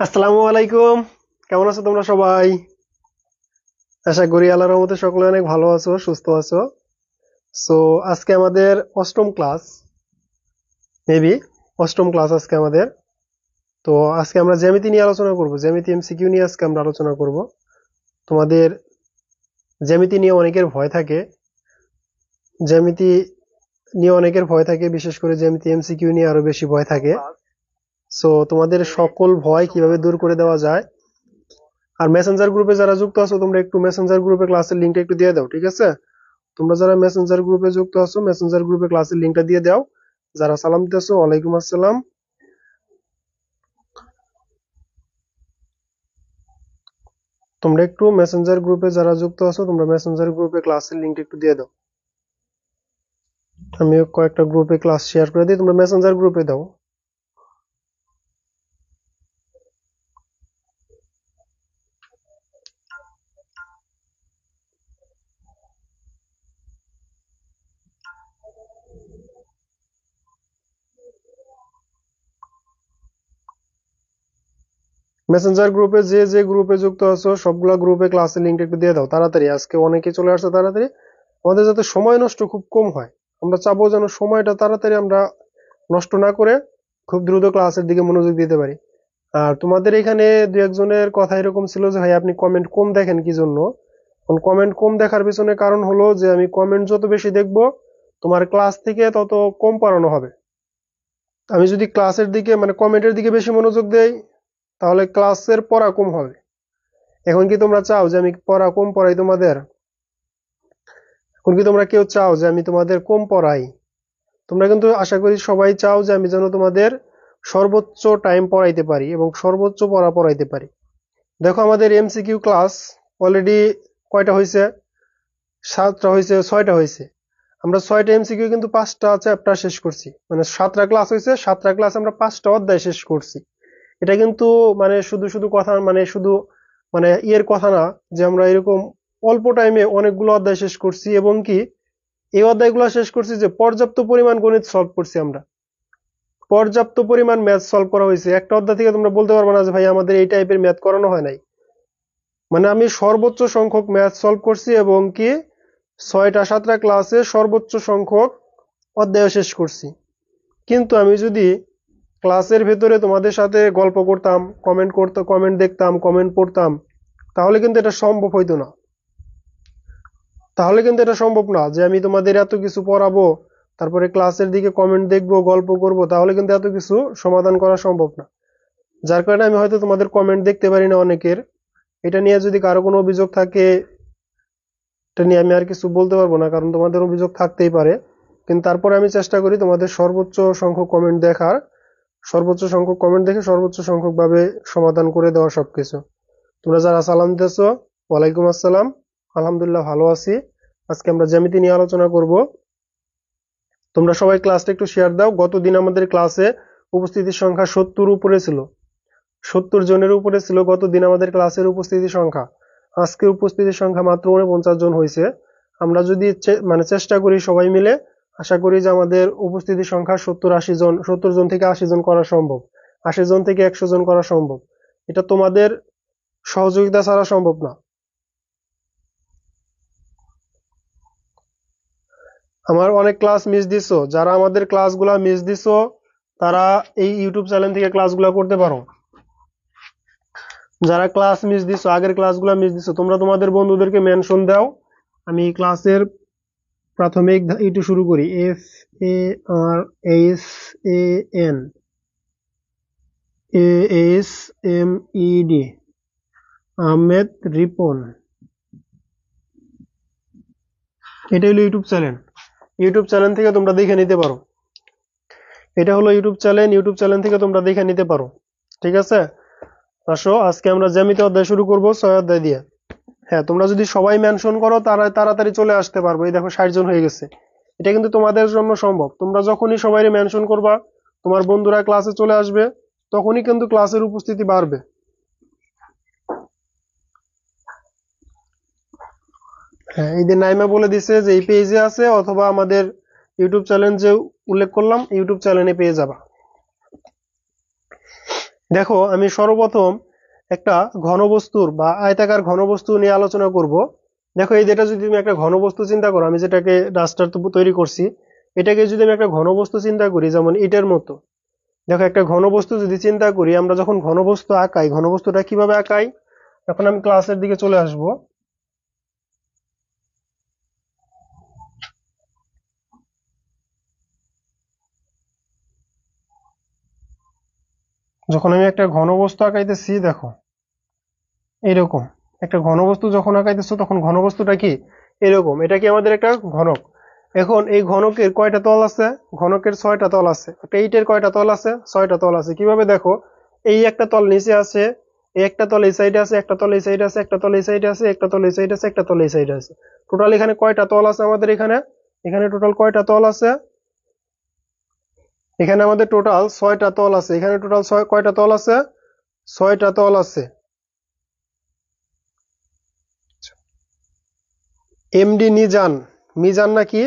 আসসালামু আলাইকুম। কেমন আছো তোমরা সবাই? আশা করি আল্লাহর রহমতে সকলে অনেক ভালো আছো, সুস্থ আছো। সো আজকে আমাদের অষ্টম ক্লাস, মেবি অষ্টম ক্লাস আজকে আমাদের। তো আজকে আমরা জ্যামিতি নিয়ে আলোচনা করব, জ্যামিতি এমসিকিউ নিয়ে আজকে আমরা আলোচনা করব। তোমাদের জ্যামিতি নিয়ে অনেকের ভয় থাকে, জ্যামিতি বিশেষ করে জ্যামিতি এমসিকিউ নিয়ে আরো বেশি ভয় থাকে। সো তোমাদের সকল ভয় কিভাবে দূর করে দেওয়া যায়। আর মেসেঞ্জার গ্রুপে যারা যুক্ত আছো তোমরা একটু মেসেঞ্জার গ্রুপে ক্লাসের লিঙ্কটা একটু দিয়ে দাও, ঠিক আছে? তোমরা যারা মেসেঞ্জার গ্রুপে যুক্ত আছো মেসেঞ্জার গ্রুপে ক্লাসের লিংকটা দিয়ে দাও। যারা সালাম দিতেছো ওয়ালাইকুম আসসালাম। তোমরা একটু মেসেঞ্জার গ্রুপে যারা যুক্ত আছো তোমরা মেসেঞ্জার গ্রুপে ক্লাসের লিংকটা একটু দিয়ে দাও। আমি কয়েকটা গ্রুপে ক্লাস শেয়ার করে দিই, তোমরা মেসেঞ্জার গ্রুপে দাও। মেসেঞ্জার গ্রুপে যে যে গ্রুপে যুক্ত আছো সবগুলা গ্রুপে ক্লাসের লিংকটা একটু দিয়ে দাও তাড়াতাড়ি, আজকে অনেকে চলে আসছে তাড়াতাড়ি। আমাদের যাতে সময় নষ্ট খুব কম হয়, আমরা চাবো যেন সময়টা তাড়াতাড়ি আমরা নষ্ট না করে খুব দ্রুত ক্লাসের দিকে মনোযোগ দিতে পারি। আর তোমাদের এখানে দু একজনের কথা এরকম ছিল যে ভাই আপনি কমেন্ট কম দেখেন কি জন্য। কমেন্ট কম দেখার পেছনে কারণ হলো যে আমি কমেন্ট যত বেশি দেখবো তোমার ক্লাস থেকে তত কম পড়ানো হবে। আমি যদি ক্লাসের দিকে মানে কমেন্টের দিকে বেশি মনোযোগ দেই তাহলে ক্লাসের পড়া কম হবে। এখন কি তোমরা চাও যে আমি পড়া কম পড়াই তোমাদের? এখন কি তোমরা কেউ চাও যে আমি তোমাদের কম পড়াই? তোমরা কিন্তু আশা করি সবাই চাও যে আমি যেন তোমাদের সর্বোচ্চ টাইম পড়াইতে পারি এবং সর্বোচ্চ পড়া পড়াইতে পারি। দেখো আমাদের এমসিকিউ ক্লাস অলরেডি কয়টা হয়েছে? 7টা হয়েছে, 6টা হয়েছে। আমরা 6টা এমসিকিউ কিন্তু 5টা চ্যাপ্টার শেষ করছি, মানে 7টা ক্লাস হয়েছে, 7টা ক্লাস আমরা 5টা অধ্যায় শেষ করছি। এটা কিন্তু মানে শুধু শুধু কথা, মানে শুধু মানে ইয়ের কথা না যে আমরা এরকম অল্প টাইমে অনেকগুলো অধ্যায় শেষ করছি এবং কি এই অধ্যায়গুলো শেষ করছি যে পর্যাপ্ত পরিমাণ গণিত সলভ করছি আমরা, পর্যাপ্ত পরিমাণ ম্যাথ সলভ করা হয়েছে। একটা অধ্যায় থেকে তোমরা বলতে পারবে না যে ভাই আমাদের এই টাইপের ম্যাথ করানো হয় নাই। মানে আমি সর্বোচ্চ সংখ্যক ম্যাথ সলভ করছি এবং কি 6টা 7টা ক্লাসে সর্বোচ্চ সংখ্যক অধ্যায় শেষ করছি। কিন্তু আমি যদি ক্লাসের ভেতরে তোমাদের সাথে গল্প করতাম, কমেন্ট দেখতাম, কমেন্ট পড়তাম, তাহলে কিন্তু এটা সম্ভব হইতো না। তাহলে কিন্তু এটা সম্ভব না যে আমি তোমাদের এত কিছু পড়াবো তারপরে ক্লাসের দিকে কমেন্ট দেখবো, গল্প করব, তাহলে কিন্তু এত কিছু সমাধান করা সম্ভব না। যার কারণে আমি হয়তো তোমাদের কমেন্ট দেখতে পারি না অনেকের। এটা নিয়ে যদি কারো কোনো অভিযোগ থাকে এটা নিয়ে আমি আর কিছু বলতে পারবো না, কারণ তোমাদের অভিযোগ থাকতেই পারে। কিন্তু তারপরে আমি চেষ্টা করি তোমাদের সর্বোচ্চ সংখ্যক কমেন্ট দেখার, সর্বোচ্চ সংখ্যক কমেন্ট দেখে সর্বোচ্চ সংখ্যক ভাবে সমাধান করে দেওয়া সবকিছু। তোমরা যারা সালাম দিতেছো ওয়ালাইকুম আসসালাম। আলহামদুলিল্লাহ ভালো আছি। আজকে আমরা জ্যামিতি নিয়ে আলোচনা করব। তোমরা সবাই ক্লাসটা একটু শেয়ার দাও। গতদিন আমাদের ক্লাসে উপস্থিতির সংখ্যা 70 উপরে ছিল, 70 জনের উপরে ছিল গতদিন আমাদের ক্লাসের উপস্থিতি সংখ্যা। আজকে উপস্থিতির সংখ্যা মাত্র 49 জন হয়েছে। আমরা যদি মানে চেষ্টা করি সবাই মিলে, আশা করি যে আমাদের উপস্থিতির সংখ্যা 70-80 জন, 70 জন থেকে 80 জন করা সম্ভব, 80 জন থেকে 100 জন করা সম্ভব। এটা তোমাদের সহযোগিতা ছাড়া সম্ভব না। আমার অনেক ক্লাস মিস দিছো, যারা আমাদের ক্লাসগুলা মিস দিছো তারা এই ইউটিউব চ্যানেল থেকে ক্লাসগুলা করতে পারো। যারা ক্লাস মিস দিছো, আগের ক্লাসগুলো মিস দিছো, তোমরা তোমাদের বন্ধুদেরকে মেনশন দাও। আমি ক্লাসের প্রাথমিক একটু শুরু করি। FARHAN ASMED আহমেদ রিপন, এটা হলো ইউটিউব চ্যানেল। ইউটিউব চ্যানেল থেকে তোমরা দেখে নিতে পারো। এটা হলো ইউটিউব চ্যানেল, ইউটিউব চ্যানেল থেকে তোমরা দেখে নিতে পারো, ঠিক আছে? আসো আজকে আমরা জ্যামিতি অধ্যায় শুরু করব 6 অধ্যায় দিয়ে। হ্যাঁ, তোমরা যদি সবাই মেনশন করো তারা তাড়াতাড়ি চলে আসতে পারবো। এই দেখো 60 জন হয়ে গেছে। এটা কিন্তু তোমাদের জন্য সম্ভব। তোমরা যখনই সবাই মেনশন করবা তোমার বন্ধুরা ক্লাসে চলে আসবে, তখনই কিন্তু ক্লাসের উপস্থিতি বাড়বে। হ্যাঁ, এই যে নাইমা বলে দিছে যে এই পেজে আছে অথবা আমাদের ইউটিউব চ্যানেল যে উল্লেখ করলাম ইউটিউব চ্যানেলে পেয়ে যাবা। দেখো আমি সর্বপ্রথম একটা ঘনবস্তুর বা আয়তাকার ঘনবস্তু নিয়ে আলোচনা করব। দেখো এই যেটা যদি তুমি একটা ঘনবস্তু চিন্তা করো, আমি যেটাকে রাস্টার তৈরি করছি, এটাকে যদি আমি একটা ঘনবস্তু চিন্তা করি যেমন ইটের মতো। দেখো একটা ঘনবস্তু যদি চিন্তা করি, আমরা যখন ঘনবস্তু আঁকাই, ঘনবস্তুটা কিভাবে আঁকাই, এখন আমি ক্লাসের দিকে চলে আসব। যখন আমি একটা ঘনবস্তু আঁকাইতেছি, দেখো এরকম একটা ঘনবস্তু যখন আঁকাইতেছো তখন ঘনবস্তুটা কি এরকম, এটা কি আমাদের একটা ঘনক। এখন এই ঘনকের কয়টা তল আছে? ঘনকের 6টা তল আছে। একটা ইটের কয়টা তল আছে? 6টা তল আছে। কিভাবে দেখো, এই একটা তল নিচে আছে, এই একটা তল এই সাইডে আছে, একটা তল এই সাইডে আছে, একটা তল এই সাইডে আছে, একটা তল এই সাইডে আছে, একটা তল এই সাইডে আছে। টোটাল এখানে কয়টা তল আছে আমাদের? এখানে এখানে টোটাল কয়টা তল আছে? এখানে আমাদের টোটাল 6টা তল আছে। এখানে টোটাল কয়টা তল আছে? 6টা তল আছে। এমডি নিজাম, মিজান নাকি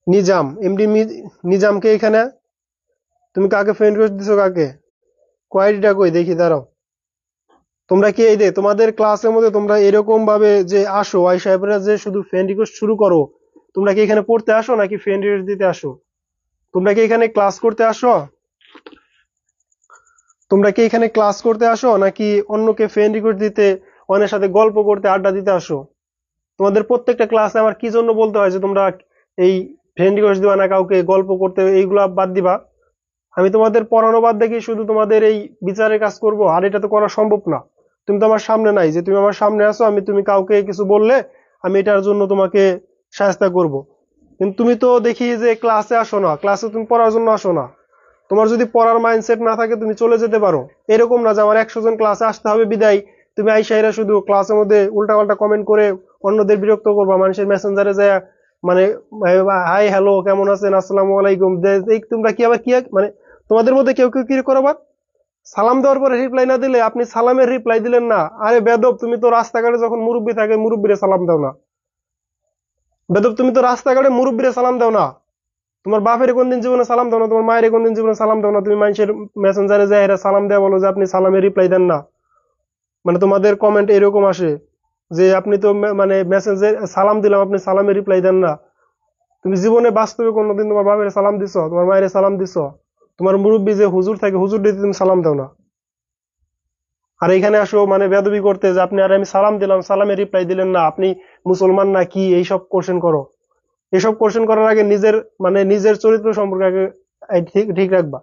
নিজাম, এমডি নিজামকে এখানে তুমি কাকে ফ্রেন্ড রিকোয়েস্ট দিছো? কাকে? কোয়ারিটা কই দেখি, দাঁড়াও। তোমরা কি এই যে তোমাদের ক্লাসের মধ্যে তোমরা এরকম ভাবে যে আসো, আই সাহেবরা যে শুধু ফ্রেন্ড রিকোয়েস্ট শুরু করো, তোমরা কি এখানে পড়তে আসো নাকি ফ্রেন্ড রিকোয়েস্ট দিতে আসো? তোমরা কি এখানে ক্লাস করতে আসো? তোমরা কি এখানে ক্লাস করতে আসো নাকি অন্যকে ফ্রেন্ড রিকোয়েস্ট দিতে, অন্যের সাথে গল্প করতে, আড্ডা দিতে আসো? তোমাদের প্রত্যেকটা ক্লাসে আমার কি জন্য বলতে হয় যে তোমরা এই ফ্রেন্ড রিকোয়েস্ট দিবা না, কাউকে গল্প করতে, এইগুলা বাদ দিবা? আমি তোমাদের পড়ানো বাদ দেখি শুধু তোমাদের এই বিচারের কাজ করব? আর এটা তো করা সম্ভব না। তুমি তো আমার সামনে নাই যে তুমি আমার সামনে আসো, তুমি কাউকে কিছু বললে আমি এটার জন্য তোমাকে সাহায্য করব। কিন্তু তুমি তো দেখি যে ক্লাসে আসো না, ক্লাসে তুমি পড়ার জন্য আসো না। তোমার যদি পড়ার মাইন্ডসেট না থাকে তুমি চলে যেতে পারো। এরকম না যে আমার 100 জন ক্লাসে আসতে হবে বিদায় তুমি আইসাইরা শুধু ক্লাসের মধ্যে উল্টাপাল্টা কমেন্ট করে অন্যদের বিরক্ত করবা, মানুষের মেসেঞ্জারে যায় মানে হাই হ্যালো কেমন আছেন আসসালামু আলাইকুম, তোমরা কি আবার কি মানে তোমাদের মধ্যে কেউ কেউ কি করবার সালাম দেওয়ার পরে রিপ্লাই না দিলে আপনি সালামের রিপ্লাই দিলেন না। আরে বেদব, তুমি তো রাস্তাঘাটে যখন মুরব্বী থাকে মুরব্বীরে সালাম দাও না। বেদব, তুমি তো রাস্তাঘাটে মুরব্বীরে সালাম দাও না। তোমার বাপের কোনদিন জীবনে সালাম দাও না, তোমার মায়ের কোনদিন জীবনে সালাম দাও না। তুমি মানুষের মেসেঞ্জারে যায় এরা সালাম দেওয়া বলো যে আপনি সালামের রিপ্লাই দেন না। মানে তোমাদের কমেন্ট এরকম আসে যে আপনি তো মানে মেসেঞ্জে সালাম দিলাম, আপনি সালামের রিপ্লাই দেন না। তুমি জীবনে বাস্তবে কোনোদিন তোমার বাপের সালাম দিছো? তোমার মায়ের সালাম দিছো? তোমার মুরব্বী যে হুজুর থাকে হুজুর দিতে তুমি সালাম দাও না। আর এখানে আসো মানে বেদবি করতে যে আপনি, আর আমি সালাম দিলাম সালামের রিপ্লাই দিলেন না, আপনি মুসলমান না কি, এইসব কোশ্চেন করো। এসব কোশ্চেন করার আগে নিজের মানে নিজের চরিত্র সম্পর্কে আগে ঠিক ঠিক রাখবা।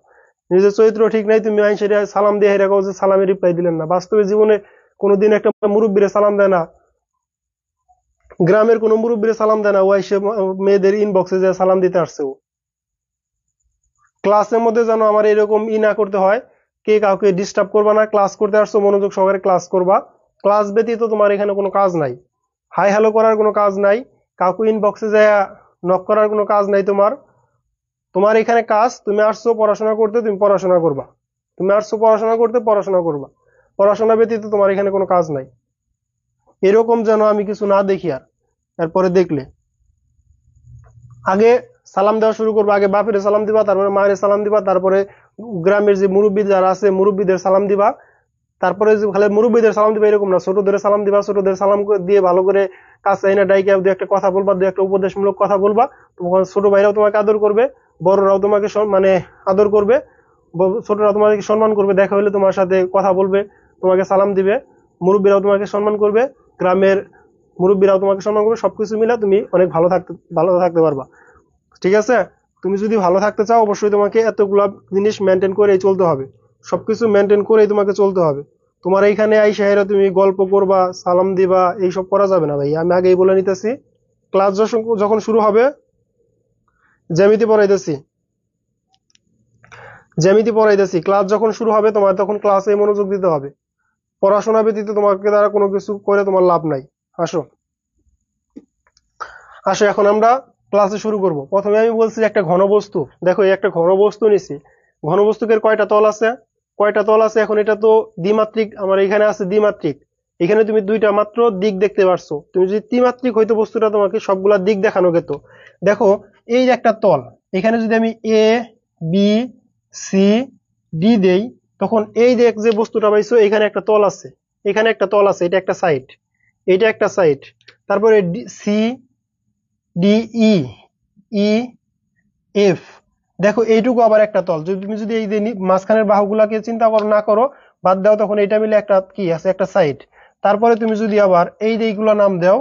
নিজের চরিত্র ঠিক নাই, তুমি আইন সালাম দিয়ে হেরে যে সালামের রিপ্লাই দিলেন না। বাস্তবে জীবনে কোনোদিন একটা মুরব্বীরে সালাম দেয় না, গ্রামের কোনো মুরব্বীরে সালাম দেয় না, ও এসে মেয়েদের ইনবক্সে যে সালাম দিতে আসছে। ও ক্লাসের মধ্যে যেন আমার এরকম না করতে হয়, কে কাউকে ডিস্টার্ব করবা না, ক্লাস করতে আসছো মনোযোগ সহকারে ক্লাস করবা। ক্লাস ব্যতীত তোমার এখানে কোনো কাজ নাই, হাই হ্যালো করার কোনো কাজ নাই, কাউকে ইনবক্সে যায় নক করার কোনো কাজ নাই। তোমার তোমার এখানে কাজ, তুমি আসছো পড়াশোনা করতে, তুমি পড়াশোনা করবা। তুমি আসছো পড়াশোনা করতে, পড়াশোনা করবা। পড়াশোনা ব্যতীত তোমার এখানে কোনো কাজ নাই। এরকম যেন আমি কিছু না দেখি। আর এরপরে দেখলে আগে সালাম দেওয়া শুরু করবা, আগে বাপের সালাম দিবা, তারপরে মায়ের সালাম দিবা, তারপরে গ্রামের যে মুরব্বী যারা আছে মুরব্বীদের সালাম দিবা, তারপরে যে খালি মুরব্বীদের সালাম দিবা এরকম না, ছোটদের সালাম দিবা। ছোটদের সালাম দিয়ে ভালো করে কাছে এনে ডাইকে দু একটা কথা বলবা, দু একটা উপদেশমূলক কথা বলবা। তোমার ছোট ভাইরাও তোমাকে আদর করবে, বড়রাও তোমাকে মানে আদর করবে, ছোটরা তোমাকে সম্মান করবে, দেখা হলে তোমার সাথে কথা বলবে, তোমাকে সালাম দিবে। মুরব্বীরাও তোমাকে সম্মান করবে, গ্রামের মুরব্বীরাও তোমাকে সম্মান করবে। সবকিছু মিলে তুমি অনেক ভালো থাকতে পারবা। ঠিক আছে? তুমি যদি ভালো থাকতে চাও অবশ্যই তোমাকে এতগুলা জিনিস মেনটেন করেই চলতে হবে। সবকিছু মেনটেন করেই তোমাকে চলতে হবে। তোমার এইখানে আইসা তুমি গল্প করবা, সালাম দিবা, এইসব করা যাবে না ভাই, আমি আগেই বলে নিতেছি। ক্লাস যখন শুরু হবে, জ্যামিতি পড়াইতেছি, ক্লাস যখন শুরু হবে তোমার তখন ক্লাসে মনোযোগ দিতে হবে। পড়াশোনা ব্যতীত তোমাকে দ্বারা কোনো কিছু করে তোমার লাভ নাই। আসো আসো এখন আমরা ক্লাসে শুরু করব। প্রথমে আমি বলছি একটা ঘনবস্তু। দেখো এই একটা ঘনবস্তু নিছি, ঘনবস্তুকের কয়টা তল আছে? কয়টা তল আছে? এখন এটা তো দ্বিমাত্রিক, আমার এখানে আছে দ্বিমাত্রিক। এখানে তুমি দুইটা মাত্র দিক দেখতে পারছো। তুমি যদি ত্রিমাত্রিক হইতো বস্তুটা তোমাকে সবগুলা দিক দেখানো যেত। দেখো এই যে একটা তল, এখানে যদি আমি এ বি সি ডি দেই, তখন এই যে বস্তুটা পাইছো এখানে একটা তল আছে, এখানে একটা তল আছে, এটা একটা সাইড, এটা একটা সাইড, তারপরে C D E E F, দেখো এইটুকু আবার একটা তল। যদি তুমি যদি এই যে মাঝখানের বাহুগুলাকে চিন্তা করো না করো, বাদ দাও, তখন এটা মিলে একটা কি আছে, একটা সাইড। তারপরে তুমি যদি আবার এই যে এইগুলা নাম দাও,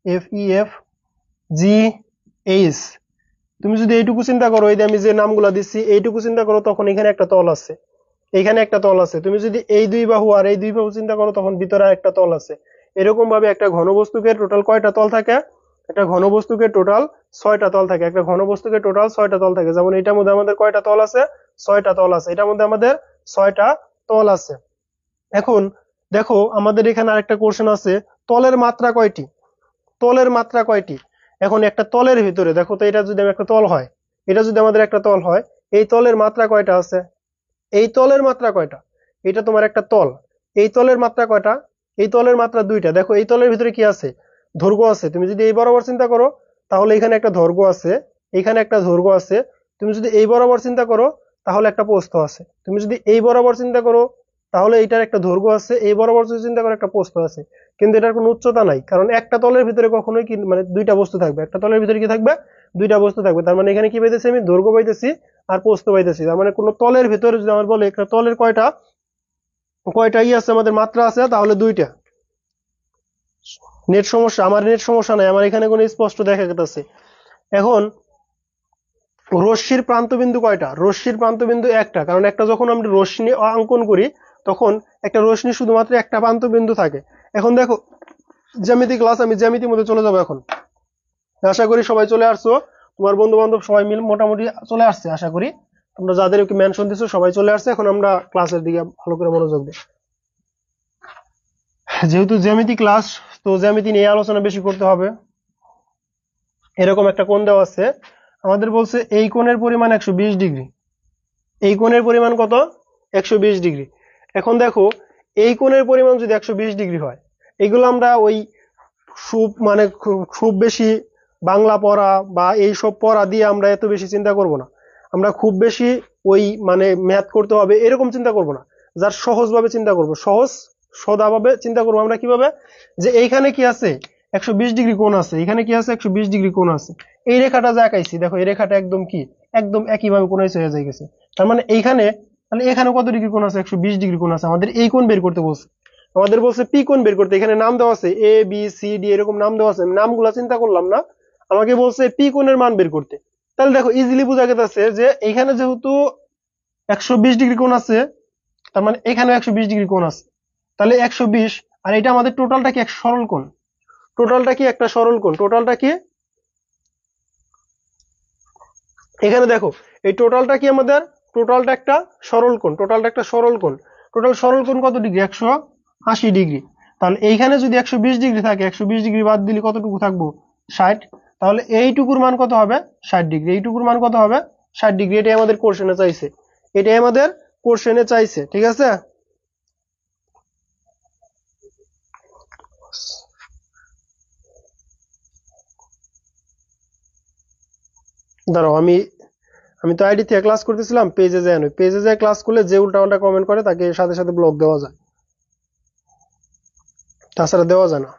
F E F G H, তুমি যদি এইটুকু চিন্তা করো, এই যে আমি যে নামগুলা দিচ্ছি এইটুকু চিন্তা করো, তখন এখানে একটা তল আছে, এখানে একটা তল আছে। তুমি যদি এই দুই বাহু আর এই দুই বাহু চিন্তা করো, তখন ভিতরে একটা তল আছে। এরকম ভাবে একটা ঘনবস্তুকে টোটাল কয়টা তল থাকে? একটা ঘনবস্তুকে টোটাল 6টা তল থাকে, একটা ঘনবস্তুকে টোটাল 6টা তল থাকে। যেমন এটার মধ্যে আমাদের কয়টা তল আছে? 6টা তল আছে। এটার মধ্যে আমাদের 6টা তল আছে। এখন দেখো আমাদের এখানে আরেকটা কোশ্চেন আছে, তলের মাত্রা কয়টি? তলের মাত্রা কয়টি? এখন একটা তলের ভিতরে দেখো তো, এটা যদি একটা তল হয়, এটা যদি আমাদের একটা তল হয়, এই তলের মাত্রা কয়টা আছে? এই তলের মাত্রা কয়টা? এটা তোমার একটা তল, এই তলের মাত্রা কয়টা? এই তলের মাত্রা 2টা। দেখো এই তলের ভিতরে কি আছে? দৈর্ঘ্য আছে। তুমি যদি এই বরাবর চিন্তা করো, তাহলে এখানে একটা দৈর্ঘ্য আছে, এখানে একটা দৈর্ঘ্য আছে। তুমি যদি এই বরাবর চিন্তা করো, তাহলে একটা প্রস্থ আছে। তুমি যদি এই বরাবর চিন্তা করো, তাহলে এটার একটা দৈর্ঘ্য আছে, এই বরাবর যদি চিন্তা করো, একটা প্রস্থ আছে। কিন্তু এটার কোনো উচ্চতা নাই, কারণ একটা তলের ভিতরে কখনোই কি মানে দুইটা বস্তু থাকবে, একটা তলের ভিতরে কি থাকবে? দুইটা বস্তু থাকবে। তার মানে এখানে কি পাইতেছি আমি? দৈর্ঘ্য পাইতেছি আর প্রস্থ পাইতেছি। তার মানে কোনো তলের ভিতরে যদি আমার বলে একটা তলের কয়টা কয়টা আছে আমাদের মাত্রা আছে, তাহলে 2টা। নেট সমস্যা? আমার নেট সমস্যা নাই, আমার এখানে কোনো স্পষ্ট দেখা যাচ্ছে। এখন রশ্মির প্রান্তবিন্দু কয়টা? রশ্মির প্রান্তবিন্দু একটা, কারণ একটা যখন আমরা রশ্মি অঙ্কন করি, তখন একটা রশ্মি শুধুমাত্র একটা প্রান্তবিন্দু থাকে। এখন দেখো জ্যামিতি ক্লাস, আমি জ্যামিতির মধ্যে চলে যাবো এখন। আশা করি সবাই চলে আসছো, তোমার বন্ধু বান্ধব সবাই মিল মোটামুটি চলে আসছে। আশা করি তোমরা যাদের মেনশন দিছো সবাই চলে আসছে। এখন আমরা ক্লাসের দিকে ভালো করে মনোযোগ দিই। যেহেতু জ্যামিতি ক্লাস, তো জ্যামিতি নিয়ে আলোচনা বেশি করতে হবে। এরকম একটা কোণ দেওয়া আছে, আমাদের বলছে এই কোণের পরিমাণ 120 ডিগ্রি। এই কোণের পরিমাণ কত? 120 ডিগ্রি। এখন দেখো এই কোণের পরিমাণ যদি 120 ডিগ্রি হয়, এগুলো আমরা ওই খুব বেশি বাংলা পড়া বা এইসব পড়া দিয়ে আমরা এত বেশি চিন্তা করব না। আমরা খুব বেশি ওই ম্যাথ করতে হবে এরকম চিন্তা করব না, যার সহজ ভাবে চিন্তা করব, সহজ সদাভাবে চিন্তা করবো। আমরা কিভাবে? যে এইখানে কি আছে? 120 ডিগ্রি কোণ আছে, এখানে কি আছে? 120 ডিগ্রি কোণ আছে। এই রেখাটা যা আঁকাইছি, দেখো এই রেখাটা একদম কি একদম একইভাবে কোণাইছে হয়ে যায় গেছে। তার মানে এইখানে, তাহলে এখানে কত ডিগ্রি কোণ আছে? 120 ডিগ্রি কোণ আছে। আমাদের এই কোণ বের করতে বলছে, আমাদের বলছে পি কোণ বের করতে। এখানে নাম দেওয়া আছে এ বি সি ডি, এরকম নাম দেওয়া আছে, নামগুলা চিন্তা করলাম না, আমাকে বলছে পি কোণের মান বের করতে। তাহলে দেখো ইজিলি বোঝা যাচ্ছে যে এইখানে যেহেতু 120 ডিগ্রি কোণ আছে, তার মানে এখানে 120 ডিগ্রি কোণ আছে। তাহলে 120, আর এটা আমাদের টোটালটা কি? এক সরল কোণ। টোটালটা কি? একটা সরল কোণ। টোটালটা কি? এখানে দেখো এই টোটালটা কি আমাদের? টোটালটা একটা সরল কোণ। টোটালটা একটা সরল কোণ। টোটাল সরল কোণ কত ডিগ্রি? 180 ডিগ্রি। তাহলে এইখানে যদি 120 ডিগ্রি থাকে, 120 ডিগ্রি বাদ দিলে কতটুকু থাকবো? 60। তাহলে এইটুকুর মান কত হবে? 60 ডিগ্রি। এইটুকুর মান কত হবে? 60 ডিগ্রি। এটাই আমাদের কোশ্চেনে চাইছে, এটাই আমাদের কোশ্চেনে চাইছে। ঠিক আছে, দাঁড়াও, আমি আমি তো আইডি থেকে ক্লাস করতেছিলাম, পেজে যায় নয়। পেজে যায় ক্লাস করলে যে উল্টা পাল্টা কমেন্ট করে তাকে সাথে সাথে ব্লক দেওয়া যায়, তাছাড়া দেওয়া যায় না।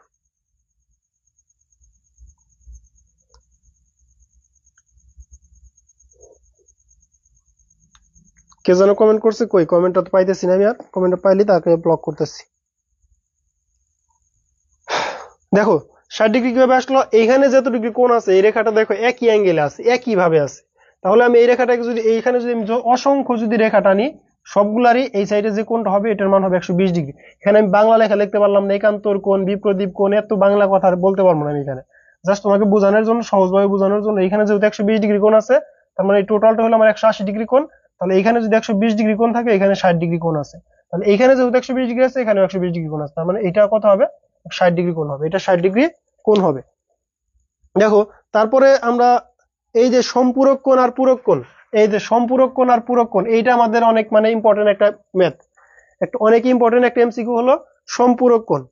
কে যেন কমেন্ট করছে, কই কমেন্টটা তো পাইতেছি না আমি। আর কমেন্টটা পাইলে তাকে ব্লক করতেছি। দেখো 60 ডিগ্রি কিভাবে আসলো? এইখানে যত ডিগ্রি কোণ আছে, এই রেখাটা দেখো একই অ্যাঙ্গেলে আছে, একই ভাবে আছে। তাহলে আমি এই রেখাটাকে যদি এইখানে যদি আমি অসংখ্য যদি রেখা টানি, সবগুলারই এই সাইডে যে কোণটা হবে এটার মান হবে 120 ডিগ্রি। এখানে আমি বাংলা লেখা লিখতে পারলাম না, একান্তর কোণ, বিপ্রদীপ কোণ, এত বাংলা কথা বলতে পারবো না আমি এখানে। জাস্ট তোমাকে বোঝানোর জন্য, সহজভাবে বোঝানোর জন্য, এখানে যেহেতু 120 ডিগ্রি কোণ আছে, তার মানে এই টোটালটা হলো আমার 180 ডিগ্রি কোণ। তাহলে এখানে যদি 120 ডিগ্রি কোণ থাকে, এখানে 60 ডিগ্রি কোণ আছে। তাহলে এখানে যেহেতু 120 ডিগ্রি আছে, এখানে 120 ডিগ্রি কোণ আছে। তার মানে এটা কত হবে? 60 ডিগ্রি কোণ হবে। এটা 60 ডিগ্রি কোণ হবে। দেখো তারপরে আমরা এই যে সম্পূরক কোণ আর পূরক কোণ, এই যে সম্পূরক কোণ আর পূরক কোণ, এইটা আমাদের অনেক ইম্পর্টেন্ট একটা ম্যাথ, একটা অনেক ইম্পর্টেন্ট একটা এমসিকিউ হলো সম্পূরক কোণ।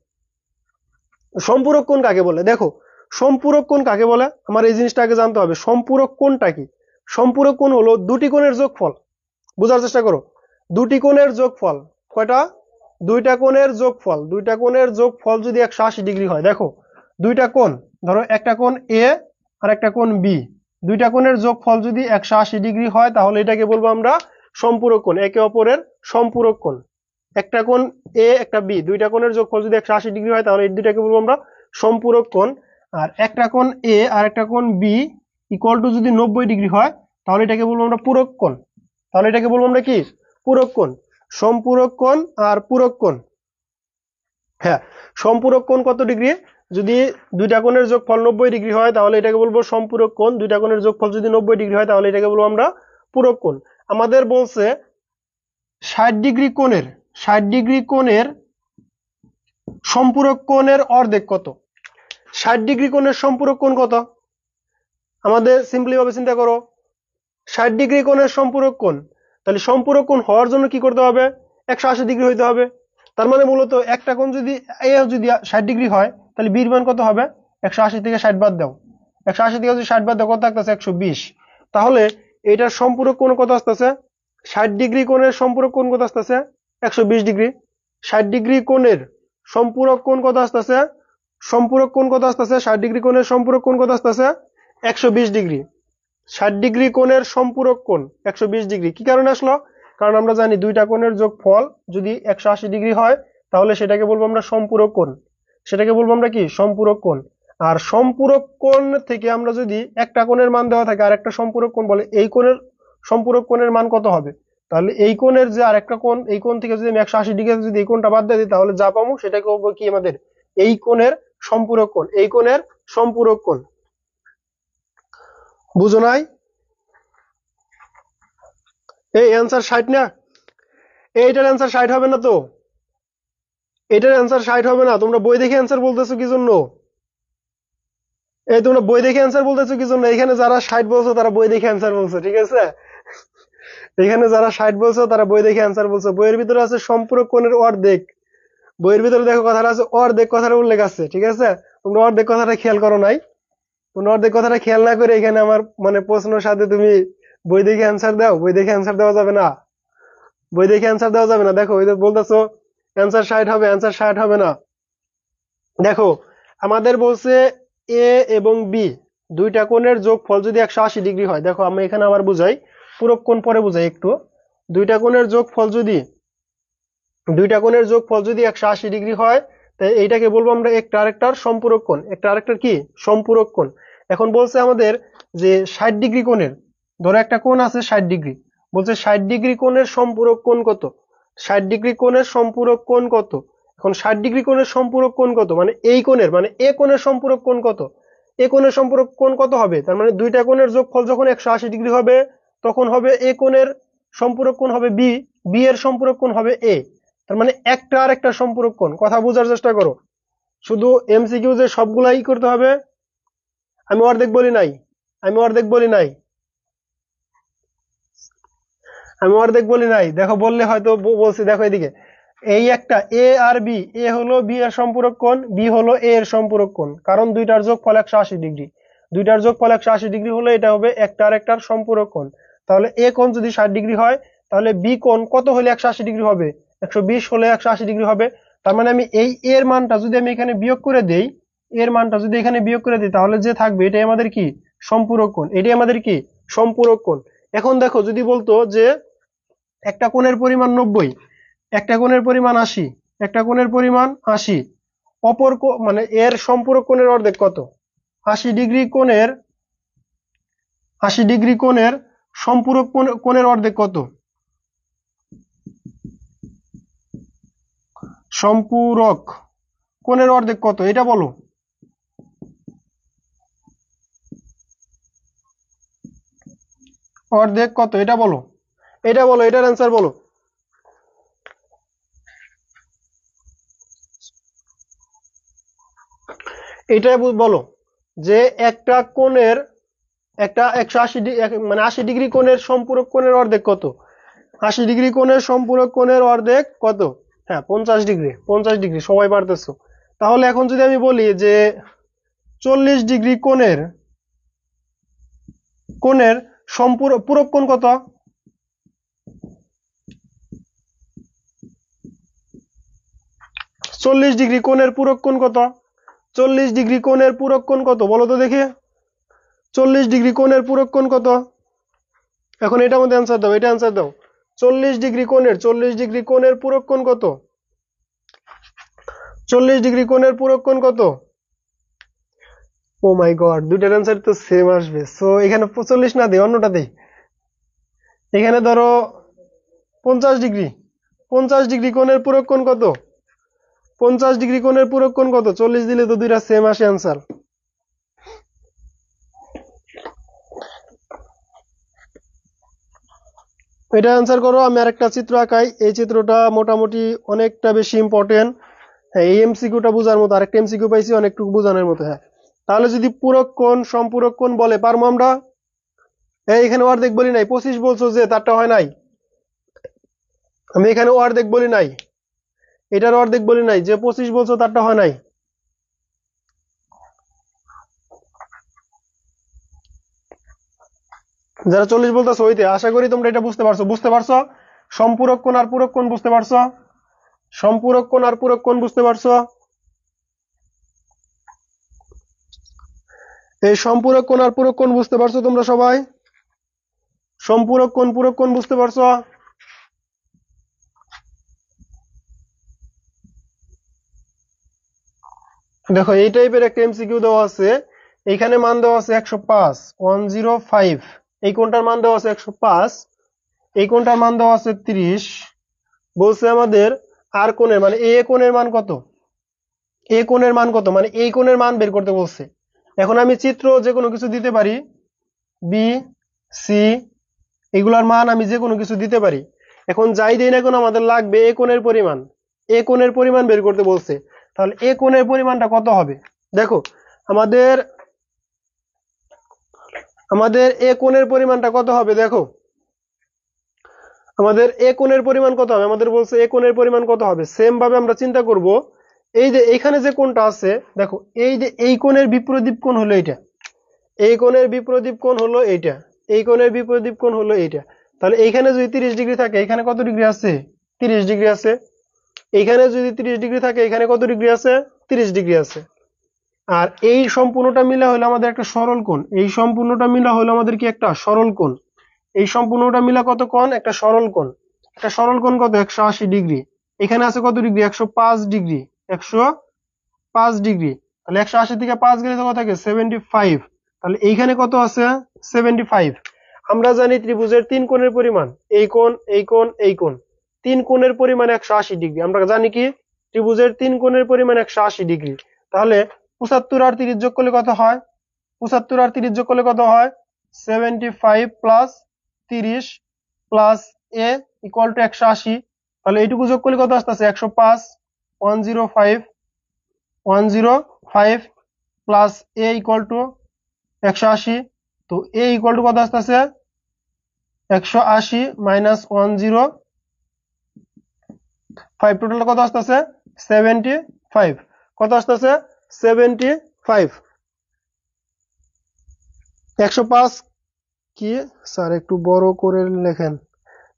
সম্পূরক কোণ কাকে বলে? দেখো সম্পূরক কোণ কাকে বলে আমার এই জিনিসটা আগে জানতে হবে। সম্পূরক কোণটা কি? সম্পূরক কোণ হলো দুটি কোণের যোগফল। বোঝার চেষ্টা করো, দুটি কোণের যোগফল কয়টা? দুইটা কোণের যোগফল যদি 180 ডিগ্রি হয়, দেখো দুইটা কোণ, ধরো একটা কোণ এ আর একটা কোণ বি, দুইটা কোণের যোগফল যদি 180 ডিগ্রি হয় তাহলে এটাকে বলবো আমরা সম্পূরক কোণ, একে অপরের সম্পূরক কোণ। একটা কোণ এ একটা বি, দুইটা কোণের যোগফল যদি 180 ডিগ্রি হয় তাহলে এই দুইটাকে বলবো আমরা সম্পূরক কোণ। আর একটা কোণ এ আর একটা কোণ বি ইকুয়াল টু যদি 90 ডিগ্রি হয় তাহলে এটাকে বলবো আমরা পূরক কোণ। তাহলে এটাকে বলবো আমরা কি? পূরক কোণ। সম্পূরক কোণ আর পূরক কোণ। হ্যাঁ, সম্পূরক কোণ কত ডিগ্রি? যদি দুইটা কোণের যোগফল 90 ডিগ্রি হয় তাহলে এটাকে বলবো সম্পূরক কোণ, দুইটা কোণের যোগফল যদি 90 ডিগ্রি হয় তাহলে এটাকে বলবো আমরা পূরক কোণ। আমাদের বলছে 60 ডিগ্রি কোণের সম্পূরক কোণের অর্ধেক কত? 60 ডিগ্রি কোণের সম্পূরক কোণ কত? আমাদের সিম্পলি ভাবে চিন্তা করো, 60 ডিগ্রি কোণের সম্পূরক কোণ, তাহলে সম্পূরক কোণ হওয়ার জন্য কি করতে হবে? 180 ডিগ্রি হইতে হবে। তার মানে মূলত একটা কোণ যদি এ যদি 60 ডিগ্রি হয় তাহলে বির মান কত হবে? 180 থেকে 60 বাদ দাও, 180 থেকে যদি 60 বাদ দাও কত থাকতেছে? 120। তাহলে এটার সম্পূরক কোণ কত আসতেছে? 60 ডিগ্রি কোণের সম্পূরক কোণ কত আসতেছে? 120 ডিগ্রি। 60 ডিগ্রি কোণের সম্পূরক কোণ কত আসতেছে? সম্পূরক কোণ কত আসতেছে? 60 ডিগ্রি কোণের সম্পূরক কোণ কত আসতেছে? 120 ডিগ্রি। 60 ডিগ্রি কোণের সম্পূরক কোণ 120 ডিগ্রি। কি কারণে আসলো? কারণ আমরা জানি দুইটা কোণের যোগফল যদি 180 ডিগ্রি হয় তাহলে সেটাকে বলবো আমরা সম্পূরক কোণ। সেটাকে বলবো আমরা কি? সম্পূরক কোণ। আর সম্পূরক কোণ থেকে আমরা যদি একটা কোণের মান দেওয়া থাকে আর একটা সম্পূরক কোণ বলে, এই কোণের সম্পূরক কোণের মান কত হবে? তাহলে এই কোণের যে আরেকটা কোণ, এই কোণ থেকে যদি আমি 180 ডিগ্রি যদি এই কোণটা বাদ দিয়ে দিই তাহলে যা পাবো সেটাকে বলবো কি? আমাদের এই কোণের সম্পূরক কোণ, এই কোণের সম্পূরক কোণ। বুঝো নাই? এই অ্যান্সার 60 না? এইটার অ্যান্সার 60 হবে না তো? এটার অ্যান্সার 60 হবে না। তোমরা বই দেখে অ্যান্সার বলতেছো কি জন্য? এই তোমরা বই দেখে অ্যান্সার বলতেছো কি জন্য? এখানে যারা 60 বলছো তারা বই দেখে অ্যান্সার বলছো, ঠিক আছে? এখানে যারা 60 বলছো তারা বই দেখে অ্যান্সার বলছো। বইয়ের ভিতরে আছে সম্পূরক কোণের অর্ধেক। বইয়ের ভিতরে দেখো কথাটা আছে, অর্ধেক কথাটা উল্লেখ আছে, ঠিক আছে? তোমরা অর্ধেক কথাটা খেয়াল করো নাই। তোমরা অর্ধেক কথাটা খেয়াল না করে এখানে আমার মানে প্রশ্নের সাথে তুমি বই দেখে অ্যান্সার দাও। বই দেখে অ্যান্সার দেওয়া যাবে না। বই দেখে অ্যান্সার দেওয়া যাবে না। দেখো ওই যে বলতেছো অ্যান্সার 60 হবে, অ্যান্সার 60 হবে না। দেখো আমাদের বলছে এ এবং বি দুইটা কোণের যোগফল যদি 180 ডিগ্রি হয়, দেখো আমি এখানে আবার বুঝাই, পূরক কোণ পরে বুঝাই একটু। দুইটা কোণের যোগফল যদি 180 ডিগ্রি হয় তাই এইটাকে বলবো আমরা একটা আরেকটার সম্পূরক কোণ, একটা আরেকটার কি? সম্পূরক কোণ। এখন বলছে আমাদের যে 60 ডিগ্রি কোণের, ধরো একটা কোণ আছে 60 ডিগ্রি, বলছে 60 ডিগ্রি কোণের সম্পূরক কোণ কত? 60 ডিগ্রি কোণের সম্পূরক কোণ কত? এখন 60 ডিগ্রি কোণের সম্পূরক কোণ কত মানে এই কোণের, মানে এ কোণের সম্পূরক কোণ কত? এ কোণের সম্পূরক কোণ কত হবে? তার মানে দুইটা কোণের যোগফল যখন 180 ডিগ্রি হবে তখন হবে এ কোণের সম্পূরক কোণ হবে বি, বি এর সম্পূরক কোণ হবে এ। তার মানে একটা আর একটা সম্পূরক কোণ। কথা বোঝার চেষ্টা করো। শুধু এমসিকিউ যে সবগুলাই করতে হবে আমি অর্ধেক বলি নাই, আমি অর্ধেক বলি নাই, আমি অর্ধেক বলি নাই। দেখো বললে হয়তো বলছি, দেখো এদিকে এই একটা এ আর বি, এ হলো বি এর সম্পূরক কোণ, বি হলো এ এর সম্পূরক কোণ, কারণ দুইটার যোগফল 180 ডিগ্রি। দুইটার যোগফল 180 ডিগ্রি হলে এটা হবে একটা আর একটার সম্পূরক কোণ। তাহলে এ কোণ যদি 60 ডিগ্রি হয় তাহলে বি কোণ কত হলে 180 ডিগ্রি হবে? 120 হলে 180 ডিগ্রি হবে। তার মানে আমি এই এর মানটা যদি আমি এখানে বিয়োগ করে দেই, এর মানটা যদি এখানে বিয়োগ করে দিই তাহলে যে থাকবে এটাই আমাদের কি? সম্পূরক কোণ। এটাই আমাদের কি? সম্পূরক কোণ। এখন দেখো যদি বলতো যে একটা কোণের পরিমাণ 90, একটা কোণের পরিমাণ 80, একটা কোণের পরিমাণ 80, অপর মানে এর সম্পূরক কোণের অর্ধেক কত? 80 ডিগ্রি কোণের, 80 ডিগ্রি কোণের সম্পূরক কোণের অর্ধেক কত? সম্পূরক কোণের অর্ধেক কত এটা বলো। অর্ধেক কত এটা বলো, এটা বলো, এটার অ্যান্সার বলো। এটাই বলো যে একটা কোণের, একটা 180 মানে 80 ডিগ্রি কোণের সম্পূরক কোণের অর্ধেক কত? 80 ডিগ্রি কোণের সম্পূরক কোণের অর্ধেক কত? হ্যাঁ 50 ডিগ্রি, 50 ডিগ্রি, সবাই পারতেছো। তাহলে এখন যদি আমি বলি যে 40 ডিগ্রি কোণের, কোণের পূরক কোণ কত? 40 ডিগ্রি কোণের পূরক কোণ কত? 40 ডিগ্রি কোণের পূরক কোণ কত বলো তো দেখি? 40 ডিগ্রি কোণের পূরক কোণ কত? এখন এটার মধ্যে অ্যান্সার দাও, এটা অ্যান্সার দাও। 40 ডিগ্রি কোণের পূরক কোণ কত? 40 ডিগ্রি কোণের পূরক কোণ কত? ও মাই গড, দুইটার অ্যান্সার তো সেম আসবে। সো এখানে 40 না দেই, অন্যটা দেই। এখানে ধরো 50 ডিগ্রি। 50 ডিগ্রি কোণের পূরক কোণ কত? 50 ডিগ্রি কোণের পূরক কোণ কত? 40 দিলে তো দুইটা সেম আসে অ্যান্সার। এটা অ্যান্সার করো। আমি আরেকটা চিত্র আঁকাই। এই চিত্রটা মোটামুটি অনেকটা বেশি ইম্পর্টেন্ট। হ্যাঁ, এই এমসিকিউটা বোঝার মতো। আরেকটা এমসিকিউ পাইছি অনেকটুকু বোঝানোর মতো। হ্যাঁ, তাহলে যদি পূরক কোণ সম্পূরক কোণ বলে, পারবো আমরা? এখানে অর্ধেক বলি নাই, 25 বলছো যে, তারটা হয় নাই। আমি এখানে অর্ধেক বলি নাই, এটার অর্ধেক বলি নাই, যে 25 বলছো তারটা হয় নাই। যারা 40 বলতেছো হইতে, আশা করি তোমরা এটা বুঝতে পারছো। বুঝতে পারছো সম্পূরক কোণ আর পূরক কোণ বুঝতে পারছো? সম্পূরক কোণ আর পূরক কোণ বুঝতে পারছো? এই সম্পূরক কোণ আর পূরক কোণ বুঝতে পারছো তোমরা সবাই? সম্পূরক কোণ পূরক কোণ বুঝতে পারছো? দেখো, এই টাইপের একটা এমসিকিউ দেওয়া আছে। এখানে মান দেওয়া আছে 105, 105। এই কোণটার মান দেওয়া আছে 105, এই কোণটার মান দেওয়া আছে 30। বলছে আমাদের আর কোণের মানে এ কোণের মান কত? এ কোণের মান কত মানে এই কোণের মান বের করতে বলছে। এখন আমি চিত্র যে কোনো কিছু দিতে পারি, বি, সি, এগুলার মান আমি যে কোনো কিছু দিতে পারি। এখন যাই দেই না কেন আমাদের লাগবে এ কোণের পরিমাণ। এ কোণের পরিমাণ বের করতে বলছে। তাহলে এ কোণের পরিমাণটা কত হবে? দেখো, আমাদের এ কোণের পরিমাণটা কত হবে? দেখো, আমাদের এ কোণের পরিমাণ কত হবে? আমাদের বলছে এ কোণের পরিমাণ কত হবে। সেম ভাবে আমরা চিন্তা করব, এই যে এখানে যে কোণটা আছে, দেখো এই যে এই কোণের বিপরীত কোণ হলো এইটা, এই কোণের বিপরীত কোণ হলো এইটা, এই কোণের বিপরীত কোণ হলো এইটা। তাহলে এইখানে যদি 30 ডিগ্রি থাকে, এখানে কত ডিগ্রি আছে? 30 ডিগ্রি আছে। এইখানে যদি 30 ডিগ্রি থাকে, এখানে কত ডিগ্রি আছে? 30 ডিগ্রি আছে। আর এই সম্পূর্ণটা মিলা হলো আমাদের একটা সরল কোণ। এই সম্পূর্ণটা মিলা হলো আমাদের কি একটা সরল কোণ। এই সম্পূর্ণটা মিলা কত কোণ? একটা সরল কোণ। একটা সরল কোণ কত? 180 ডিগ্রি। এখানে আছে কত ডিগ্রি? 105 ডিগ্রি। 105 ডিগ্রি। তাহলে 180 থেকে 5 গেলে কত থাকে? 75। তাহলে এইখানে কত আছে? 75। আমরা জানি ত্রিভুজের তিন কোণের পরিমাণ, এই কোণ, এই কোণ, এই কোণ, তিন কোণের পরিমাণ 180 ডিগ্রি। আমরা জানি কি ত্রিভুজের তিন কোণের পরিমাণ 180 ডিগ্রি। তাহলে 75 আর 30 যোগ করলে কত হয়? 75 আর 30 যোগ করলে কত হয়? 75 plus 30 plus A equal to 180। তাহলে এইটুকু যোগ করলে কত আসতেছে? 105। 105 105 প্লাস এ ইকুয়াল টু 180। তো এ ইকুয়াল টু কত আসতেছে? 180 মাইনাস 105, টোটাল কত আসতেছে? 75। কত আসতেছে? 75। 105 কি স্যার একটু বড় করে লেখেন,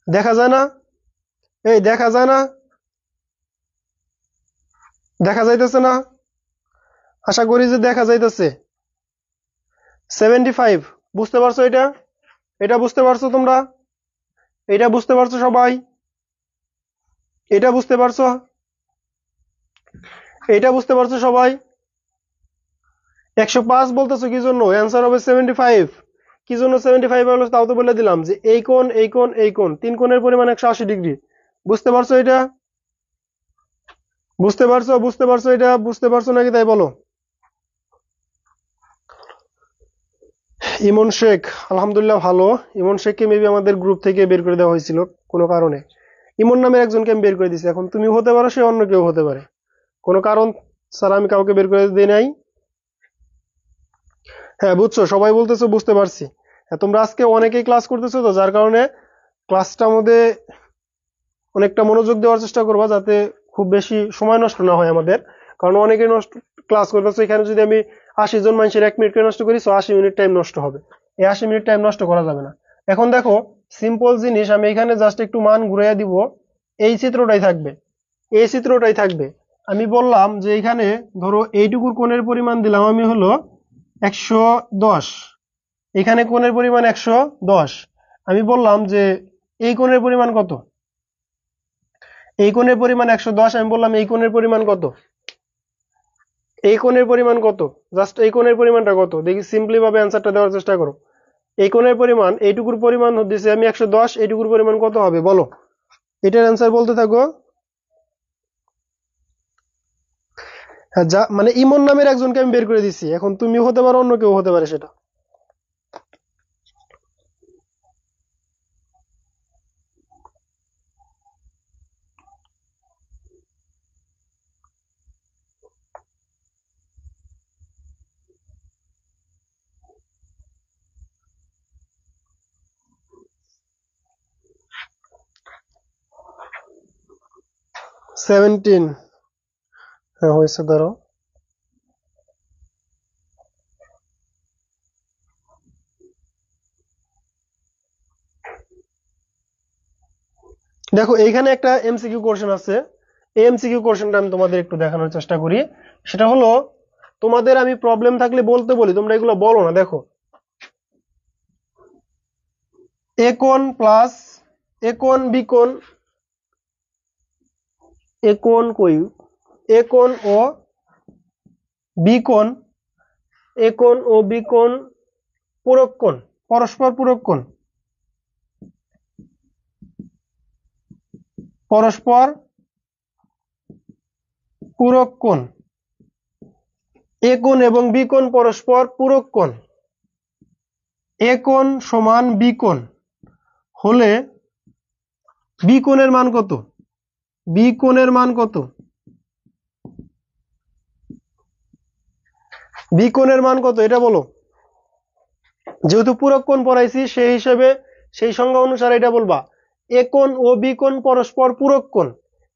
দেখা যায় না? এই দেখা যায় না? দেখা যাইতেছে না? আশা করি যে দেখা যাইতেছে। 75 বুঝতে পারছো? এটা এটা বুঝতে পারছো তোমরা? এটা বুঝতে পারছো সবাই? এটা বুঝতে পারছো? এটা বুঝতে পারছো সবাই? 105 বলতেছো কি জন্য? অ্যান্সার হবে 75। কি জন্য 75 হলো তাও তো বলে দিলাম, যে এই কোণ, এই কোণ, এই কোণ, তিন কোণের পরিমাণ 180 ডিগ্রি। বুঝতে পারছো এটা? বুঝতে পারছো? বুঝতে পারছো? এটা বুঝতে পারছো নাকি তাই বলো। ইমন শেখ, আলহামদুলিল্লাহ ভালো। ইমন শেখকে মেবি আমাদের গ্রুপ থেকে বের করে দেওয়া হয়েছিল কোনো কারণে। ইমন নামের একজনকে আমি বের করে দিয়েছি। এখন তুমি হতে পারো, সে অন্য কেউ হতে পারে। কোনো কারণ স্যার আমি কাউকে বের করে দিই নাই। হ্যাঁ বুঝছো, সবাই বলতেছো বুঝতে পারছি। হ্যাঁ, তোমরা আজকে অনেকেই ক্লাস করতেছো, তো যার কারণে ক্লাসটার মধ্যে অনেকটা মনোযোগ দেওয়ার চেষ্টা করবা, যাতে খুব বেশি সময় নষ্ট না হয় আমাদের। কারণ অনেকে নষ্ট ক্লাস করতেছে, এখানে যদি আমি 80 জন মানুষের 1 মিনিট নষ্ট করি, তো 80 মিনিট টাইম নষ্ট হবে। এই 80 মিনিট টাইম নষ্ট করা যাবে না। এখন দেখো, সিম্পল জিনিস, আমি এখানে জাস্ট একটু মান ঘুরাইয়া দিব, এই চিত্রটাই থাকবে, এই চিত্রটাই থাকবে। আমি বললাম যে এখানে ধরো এইটুকুর কোণের পরিমাণ দিলাম আমি হলো 110, এখানে কোণের পরিমাণ 110। আমি বললাম যে এই কোণের পরিমাণ কত, এই কোণের পরিমাণ 110। আমি বললাম এই কোণের পরিমাণ কত, এই কোণের পরিমাণ কত, জাস্ট এই কোণের পরিমাণটা কত দেখি, সিম্পলি ভাবে অ্যান্সারটা দেওয়ার চেষ্টা করো। এই কোণের পরিমাণ, এইটুকুর পরিমাণ দিয়েছি আমি 110, এইটুকুর পরিমাণ কত হবে বলো, এটার অ্যান্সার বলতে থাকো। হ্যাঁ, যা মানে ইমন নামের একজনকে আমি বের করে দিচ্ছি, এখন তুমিও হতে পারো অন্য কেউ হতে পারে সেটা। সেভেন্টিন, হ্যাঁ হয়েছে ধরো। দেখো এইখানে একটা এমসিকিউ কোশ্চেন আছে, এই এমসিকিউ কোশ্চেনটা আমি তোমাদের একটু দেখানোর চেষ্টা করি। সেটা হলো, তোমাদের আমি প্রবলেম থাকলে বলতে বলি, তোমরা এগুলো বলো না। দেখো এ কোণ প্লাস এ কোণ বি কোণ, এ কোণ কই, এ কোণ ও বি কোণ, এ কোণ ও বি কোণ পূরক কোণ, পরস্পর পূরক কোণ, পরস্পর পূরক কোণ, এ কোণ এবং বি কোণ পরস্পর পূরক কোণ। এ কোণ সমান বি কোণ হলে বি কোণের মান কত, বি কোণের মান কত, বি কোণের মান কত এটা বলো। যেহেতু পূরক কোণ পড়াইছি সেই হিসেবে সেই সংজ্ঞা অনুসারে এটা বলবা, এ কোণ ও বি কোণ পরস্পর পূরক কোণ,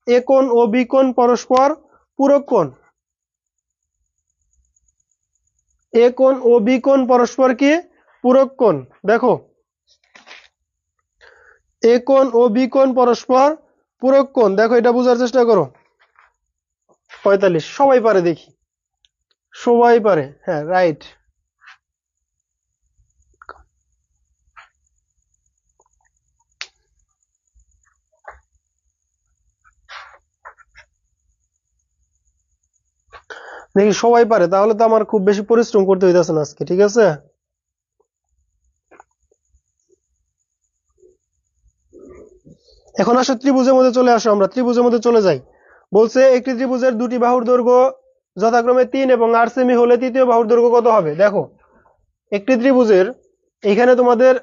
এ কোণ ও বি কোণ পরস্পর পূরক কোণ, এ কোণ ও বি কোণ পরস্পর কি পূরক কোণ। দেখো এ কোণ ও বি কোণ পরস্পর পূরক কোণ, দেখো এটা বোঝার চেষ্টা করো। 45 সবাই পারে দেখি, সবাই পারে, হ্যাঁ রাইট। দেখি সবাই পারে, তাহলে তো আমার খুব বেশি পরিশ্রম করতে হইতেছে না আজকে, ঠিক আছে। এখন আসো ত্রিভুজের মধ্যে চলে আসো, আমরা ত্রিভুজের মধ্যে চলে যাই। বলছে একটি ত্রিভুজের দুটি বাহুর দৈর্ঘ্য যথাক্রমে 3 এবং 8 সেমি হলে তৃতীয় বাহুর দৈর্ঘ্য কত হবে। দেখো একটি ত্রিভুজের, এখানে তোমাদের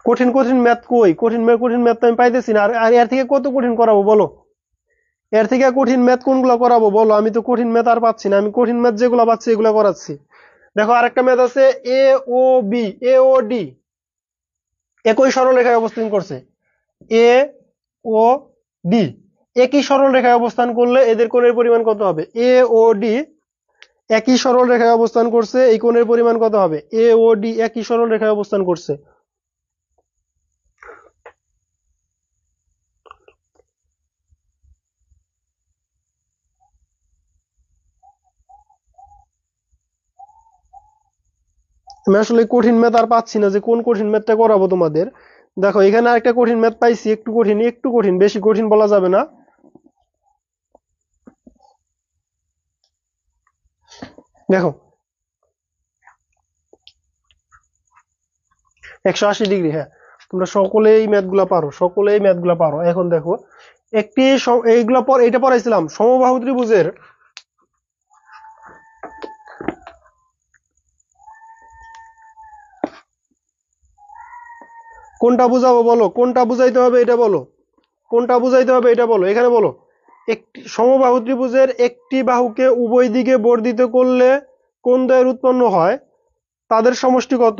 কঠিন কঠিন ম্যাথ কই, কঠিন ম্যাথ তো আমি পাইতেছি না। আর এর থেকে কত কঠিন করাবো বলো, এর থেকে কঠিন ম্যাথ কোনগুলো করাবো বলো, আমি তো কঠিন ম্যাথ আর পাচ্ছি না, আমি কঠিন ম্যাথ যেগুলো পাচ্ছি এগুলো করাচ্ছি। দেখো আরেকটা ম্যাথ আছে এ ও বি, এ ও ডি একই সরলরেখায় অবস্থান করছে, এ ও ডি একই সরলরেখায় অবস্থান করলে এদের কোণের পরিমাণ কত হবে। এ ও ডি একই সরলরেখায় অবস্থান করছে, এই কোণের পরিমাণ কত হবে। এ ও ডি একই সরলরেখায় অবস্থান করছে, আমি আসলে কঠিন ম্যাথ আর পাচ্ছি না যে কোন কঠিন ম্যাথটা করাবো তোমাদের। দেখো এখানে আরেকটা কঠিন ম্যাথ পাইছি, একটু কঠিন, একটু কঠিন, বেশি কঠিন বলা যাবে না। দেখো 180 ডিগ্রি, হ্যাঁ তোমরা সকলেই ম্যাথগুলা পারো, সকলেই ম্যাথগুলা পারো। এখন দেখো একটি এইগুলা পর এটা পড়াইছিলাম, সমবাহু ত্রিভুজের কোনটা বুঝাবো বলো, কোনটা বুঝাইতে হবে এটা বলো, কোনটা বুঝাইতে হবে এটা বলো। এখানে বলো একটি সমবাহু ত্রিভুজের একটি বাহুকে উভয় দিকে বর্ধিত করলে কোন দ্বয়ের উৎপন্ন হয় তাদের সমষ্টি কত।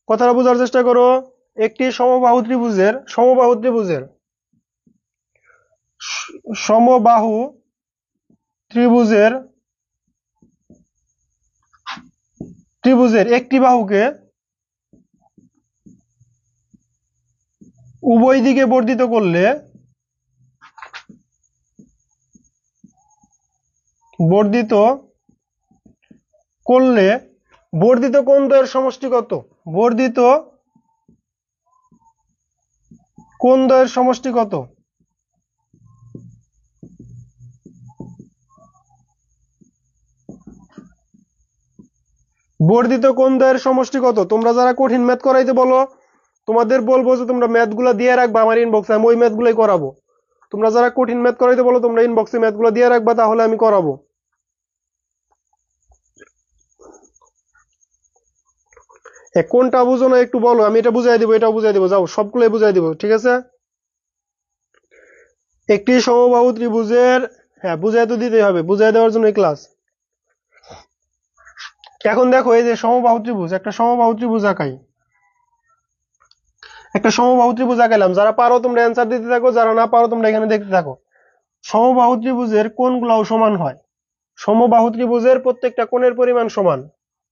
কথাটা বোঝার চেষ্টা করো। একটি সমবাহু ত্রিভুজের একটি বাহুকে উভয় দিকে বর্ধিত করলে বর্ধিত কোণ দ্বয়ের সমষ্টি কত? বর্ধিত কোণ দ্বয়ের সমষ্টি কত? বর্ধিত কোণ দ্বয়ের সমষ্টি কত? তোমরা যারা কঠিন ম্যাথ করাইতে বলো তোমাদের বলবো যে তোমরা ম্যাথগুলো দিয়ে রাখবা আমার ইনবক্সে, আমি ওই ম্যাথগুলোই করাবো। তোমরা যারা কঠিন ম্যাথ করাইতে বলো তোমরা ইনবক্সে ম্যাথগুলো দিয়ে রাখবা, তাহলে আমি করাবো। কোনটা বুঝো না একটু বলো, আমি এটা বুঝাই দিব, এটা বুঝাই দিব, যাও সবগুলোই বুঝাই দিব, ঠিক আছে? একটি সমবাহু ত্রিভুজের, হ্যাঁ বুঝাই তো দিতেই হবে, বুঝাই দেওয়ার জন্য ক্লাস। এখন দেখো এই যে সমবাহু ত্রিভুজ, একটা সমবাহু ত্রিভুজ আঁকাই, একটা সমবাহু ত্রিভুজ আঁকাইলাম। যারা পারো তোমরা অ্যান্সার দিতে থাকো, যারা না পারো তোমরা এখানে দেখতে থাকো। সমবাহু ত্রিভুজের কোণগুলোও সমান হয়। সমবাহু ত্রিভুজের প্রত্যেকটা কোণের পরিমাণ সমান।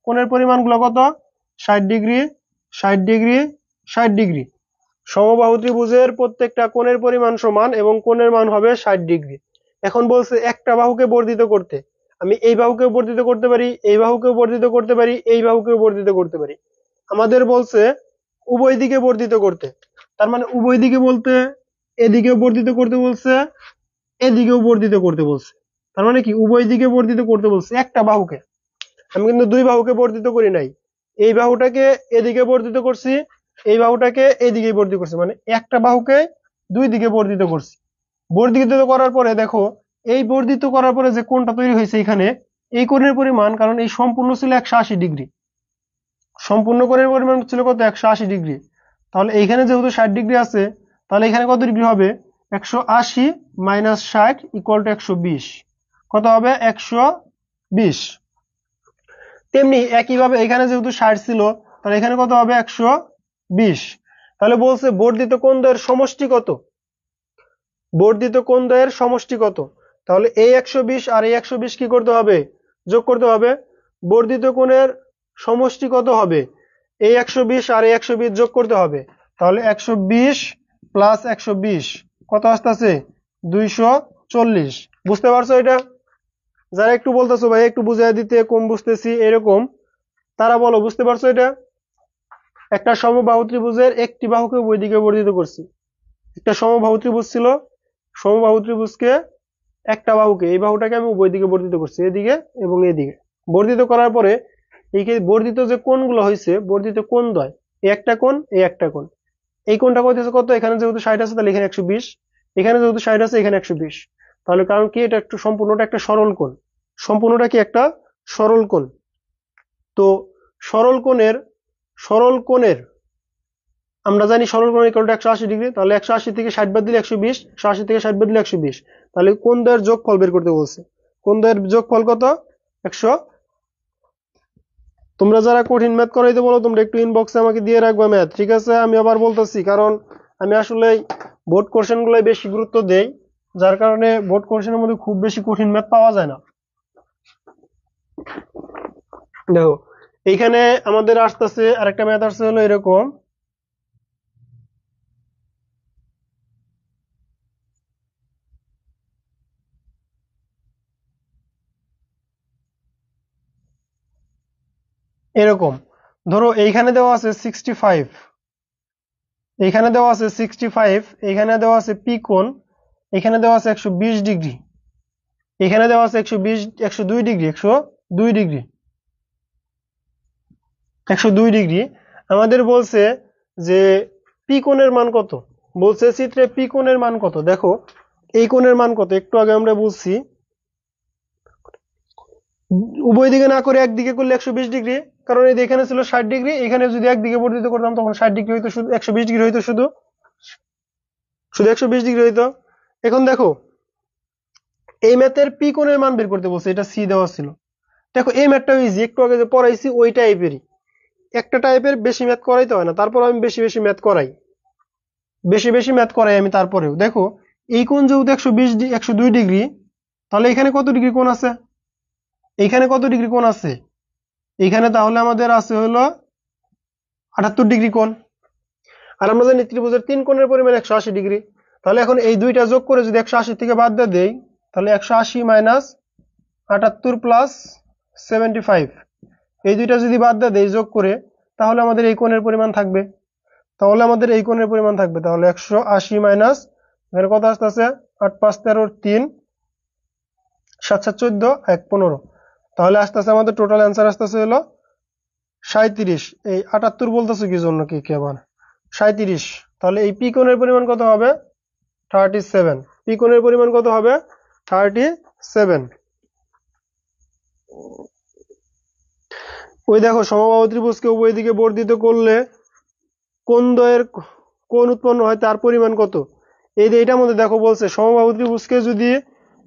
কোণের পরিমাণগুলো কত? 60 ডিগ্রি, 60 ডিগ্রি, 60 ডিগ্রি। সমবাহু ত্রিভুজের প্রত্যেকটা কোণের পরিমাণ সমান এবং কোণের মান হবে 60 ডিগ্রি। এখন বলছে একটা বাহুকে বর্ধিত করতে, আমি এই বাহুকেও বর্ধিত করতে পারি, এই বাহুকেও বর্ধিত করতে পারি, এই বাহুকেও বর্ধিত করতে পারি। আমাদের বলছে উভয় দিকে বর্ধিত করতে, তার মানে উভয় দিকে বলতে এদিকেও বর্ধিত করতে বলছে, এদিকেও বর্ধিত করতে বলছে। তার মানে কি উভয় দিকে বর্ধিত করতে বলছে একটা বাহুকে। আমি কিন্তু দুই বাহুকে বর্ধিত করি নাই, এই বাহুটাকে এদিকে বর্ধিত করছি, এই বাহুটাকে এদিকে বর্ধিত করছি, মানে একটা বাহুকে দুই দিকে বর্ধিত করছি। বর্ধিত করার পরে দেখো এই বর্ধিত করার পরে যে কোণটা তৈরি হয়েছে এখানে, এই কোণের পরিমাণ, কারণ এই সম্পূর্ণ ছিল 180 ডিগ্রি, সম্পূর্ণ কোণের পরিমাণ ছিল কত? 180 ডিগ্রি। তাহলে এইখানে যেহেতু 60 ডিগ্রি আছে, তাহলে এখানে কত ডিগ্রি হবে? 180 মাইনাস 60 ইকুয়াল টু 120। কত হবে? 120। তেমনি একইভাবে এখানে যেহেতু 60 ছিল, তাহলে এখানে কত হবে? 120। তাহলে বলছে বর্ধিত কোণ দ্বয়ের সমষ্টি কত? বর্ধিত কোণ দ্বয়ের সমষ্টি কত? তাহলে এই 120 আর এই 120 কি করতে হবে? যোগ করতে হবে। বর্ধিত কোণের সমষ্টি কত হবে? এই 120 আর এই 120 যোগ করতে হবে। তাহলে 120 প্লাস 120 কত আসতেছে? 240। বুঝতে পারছো এটা? যারা একটু বলতেছো ভাই একটু বুঝাই দিতে, কম বুঝতেছি এরকম, তারা বলো বুঝতে পারছো এটা? একটা সমবাহু ত্রিভুজের একটি বাহুকে উভয় দিকে বর্ধিত করছি। একটা সমবাহু ত্রিভুজ ছিল, সমবাহু ত্রিভুজকে একটা বাহুকে, এই বাহুটাকে আমি উভয় দিকে বর্ধিত করছি, এদিকে এবং এদিকে। বর্ধিত করার পরে এই বর্ধিত যে কোণগুলো হয়েছে, বর্ধিত কোণ দ্বয়, এই একটা কোণ, এই একটা কোণ, এই কোণটা কইতেছে কত? এখানে যেহেতু 60 আছে তাহলে এখানে 120, এখানে যেহেতু 60 আছে এখানে 120। তাহলে কারণ কি এটা একটু সম্পূর্ণটা একটা সরল কোণ, সম্পূর্ণটা কি একটা সরল কোণ। তো সরল কোণের আমরা জানি সরল কোণ ইকুয়াল টু 180 ডিগ্রি। তাহলে 180 থেকে 60 বাদ দিলে 120, 180 থেকে 60 বাদ দিলে 120। তাহলে কোণ দ্বয়ের যোগফল বের করতে বলছে। কোণ দ্বয়ের যোগফল কত? 100। তোমরা যারা কঠিন ম্যাথ করাইতে বলো তোমরা একটু ইনবক্সে আমাকে দিয়ে রাখবা ম্যাথ, ঠিক আছে? আমি আবার বলতেছি, কারণ আমি আসলে বোর্ড কোশ্চেন গুলাই বেশি গুরুত্ব দেই, যার কারণে বোর্ড কোশ্চেনের মধ্যে খুব বেশি কঠিন ম্যাথ পাওয়া যায় না। দেখো এইখানে আমাদের আসতেছে আরেকটা ম্যাথ আসছে হলো এরকম, এরকম ধরো এইখানে দেওয়া আছে 65, এইখানে দেওয়া আছে 65, এখানে দেওয়া আছে পি কোণ, এখানে দেওয়া আছে 120 ডিগ্রি, এখানে দেওয়া আছে 120, 102 ডিগ্রি, 102 ডিগ্রি, 102 ডিগ্রি। আমাদের বলছে যে পি কোণের মান কত? বলছে চিত্রে পি কোণের মান কত? দেখো এই কোণের মান কত একটু আগে আমরা বুঝছি, উভয় দিকে না করে একদিকে করলে 120 ডিগ্রি, কারণ এই এখানে ছিল 60 ডিগ্রি, এখানে যদি একদিকে বর্ধিত করতাম তখন 60 ডিগ্রি হইতো, শুধু 120 ডিগ্রি হইতো, শুধু 120 ডিগ্রি হইতো। এখন দেখো এই ম্যাথের পি কোণের মান বের করতে বলছে, এটা সি দেওয়া ছিল। দেখো এই ম্যাথটা ইজি, একটু আগে যে পড়াইছি ওই টাইপেরই, একটা টাইপের, বেশি ম্যাথ করাইতে হয় না, তারপর আমি বেশি বেশি ম্যাথ করাই, আমি তারপরেও। দেখো এই কোণ যেহেতু 102 ডিগ্রি, তাহলে এখানে কত ডিগ্রি কোণ আছে? এইখানে কত ডিগ্রি কোণ আছে? এইখানে তাহলে আমাদের আছে হলো 78 ডিগ্রি কোণ। আর আমরা জানি ত্রিভুজের 3 কোণের পরিমাণ 180°। তাহলে এখন এই দুইটা যোগ করে যদি 180 থেকে বাদ দিয়ে দেই, তাহলে 180 মাইনাস 78 প্লাস 75, এই দুইটা যদি বাদ দিয়ে দেই যোগ করে, তাহলে আমাদের এই কোণের পরিমাণ থাকবে। তাহলে 180 মাইনাস এখানে কত আসতেছে 8 5 13 3 7 7 14 1 15, তাহলে আসতেছে আমাদের টোটাল অ্যান্সার আসতেছে হলো 37। এই 78 বলতেছে কি জন্য, কি আবার 37। তাহলে এই পি কোণের পরিমাণ কত হবে 37। পি কোণের পরিমাণ কত হবে 37। ওই দেখো সমবাহু ত্রিভুজকে উভয় দিকে বর্ধিত করলে কোণ দ্বয়ের কোণ উৎপন্ন হয় তার পরিমাণ কত। এই যে এটার মধ্যে দেখো বলছে সমবাহু ত্রিভুজকে যদি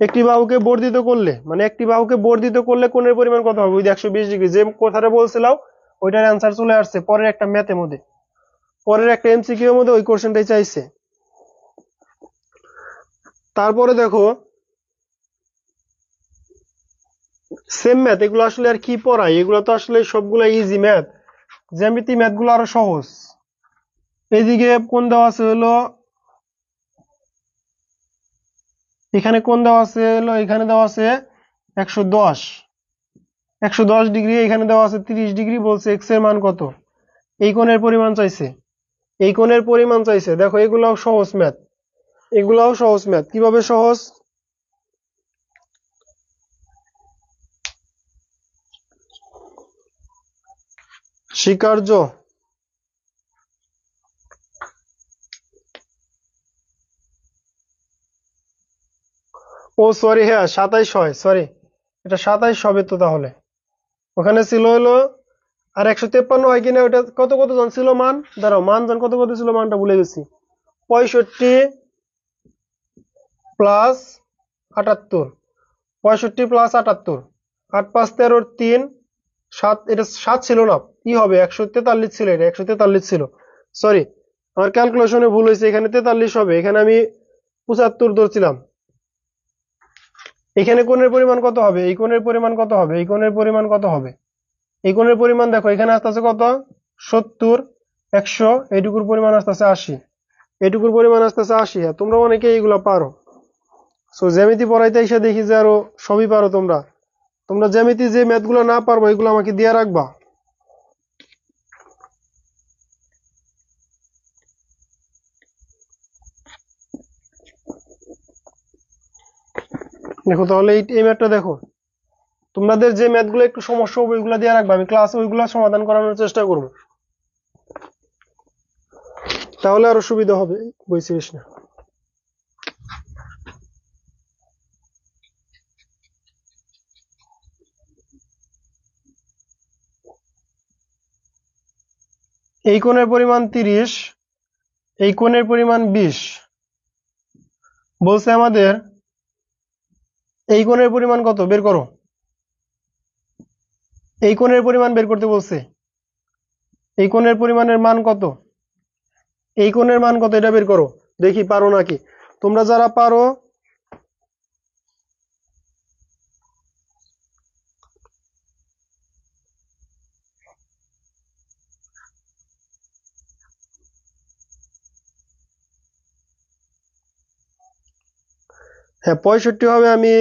একটি বাহুকে বর্ধিত করলে, মানে একটি বাহুকে বর্ধিত করলে কোণের পরিমাণ কত হবে, ওই 120°। যে কথাটা বলছিলাম ওইটার অ্যান্সার চলে আসছে পরের একটা ম্যাথের মধ্যে, পরের একটা এমসিকিউ এর মধ্যে ওই কোশ্চেনটাই চাইছে। তারপরে দেখো সেম ম্যাথ, এগুলো আসলে আর কি পড়ায়, এগুলো তো আসলে সবগুলো ইজি ম্যাথ, জ্যামিতি ম্যাথ গুলো আরো সহজ। এইদিকে কোণ দেওয়া আছে হলো, এখানে কোণ দেওয়া আছে হলো, এখানে দেওয়া আছে 110 ডিগ্রি, এখানে দেওয়া আছে 30°, বলছে এক্স এর মান কত, এই কোণের পরিমাণ চাইছে, এই কোণের পরিমাণ চাইছে। দেখো এগুলাও সহজ ম্যাথ, এগুলাও সহজ ম্যাথ। কিভাবে সহজ, স্বীকার্য, ও সরি হ্যাঁ 27 হয়, সরি এটা 27 হবে তো। তাহলে ওখানে ছিল হলো আর 153 হয় কিনা, ওটা কত কত জন ছিল মান, দাঁড়াও মান জন কত কত ছিল, মানটা ভুলে গেছি। 65 প্লাস 78, 65 প্লাস 78, 8 5 13 3 7, এটা 7 ছিল না, কি হবে 143 ছিল, এটা 143 ছিল, সরি আমার ক্যালকুলেশনে ভুল হয়েছে, এখানে 43 হবে, এখানে আমি 75 ধরছিলাম। এখানে কোণের পরিমাণ কত হবে, এই কোণের পরিমাণ কত হবে, এই কোণের পরিমাণ কত হবে, এই কোণের পরিমাণ দেখো এখানে আসতেছে কত 70 100, এইটুকুর পরিমাণ আসতেছে 80, এইটুকুর পরিমাণ আসতেছে 80। হ্যাঁ তোমরা অনেকে এইগুলো পারো, সো জ্যামিতি পড়াইতে এসে দেখি যে আরো সবই পারো তোমরা। তোমরা জ্যামিতি যে ম্যাথ গুলো না পারবো এগুলো আমাকে দিয়ে রাখবা। দেখো তাহলে এই ম্যাথটা দেখো, তোমাদের যে ম্যাথ গুলো একটু সমস্যা হবে ওইগুলো দিয়ে রাখবা, আমি ক্লাসে ওইগুলো সমাধান করানোর চেষ্টা করবো, তাহলে আরো সুবিধা হবে, বই ছিড়িস না। এই কোণের পরিমাণ 30, এই কোণের পরিমাণ 20, বলছে আমাদের এই কোণের পরিমাণ কত বের করো, এই কোণের পরিমাণ বের করতে বলছে, এই কোণের পরিমাণের মান কত, এই কোণের মান কত এটা বের করো, দেখি পারো নাকি। তোমরা যারা পারো হ্যাঁ 65 হবে, আমি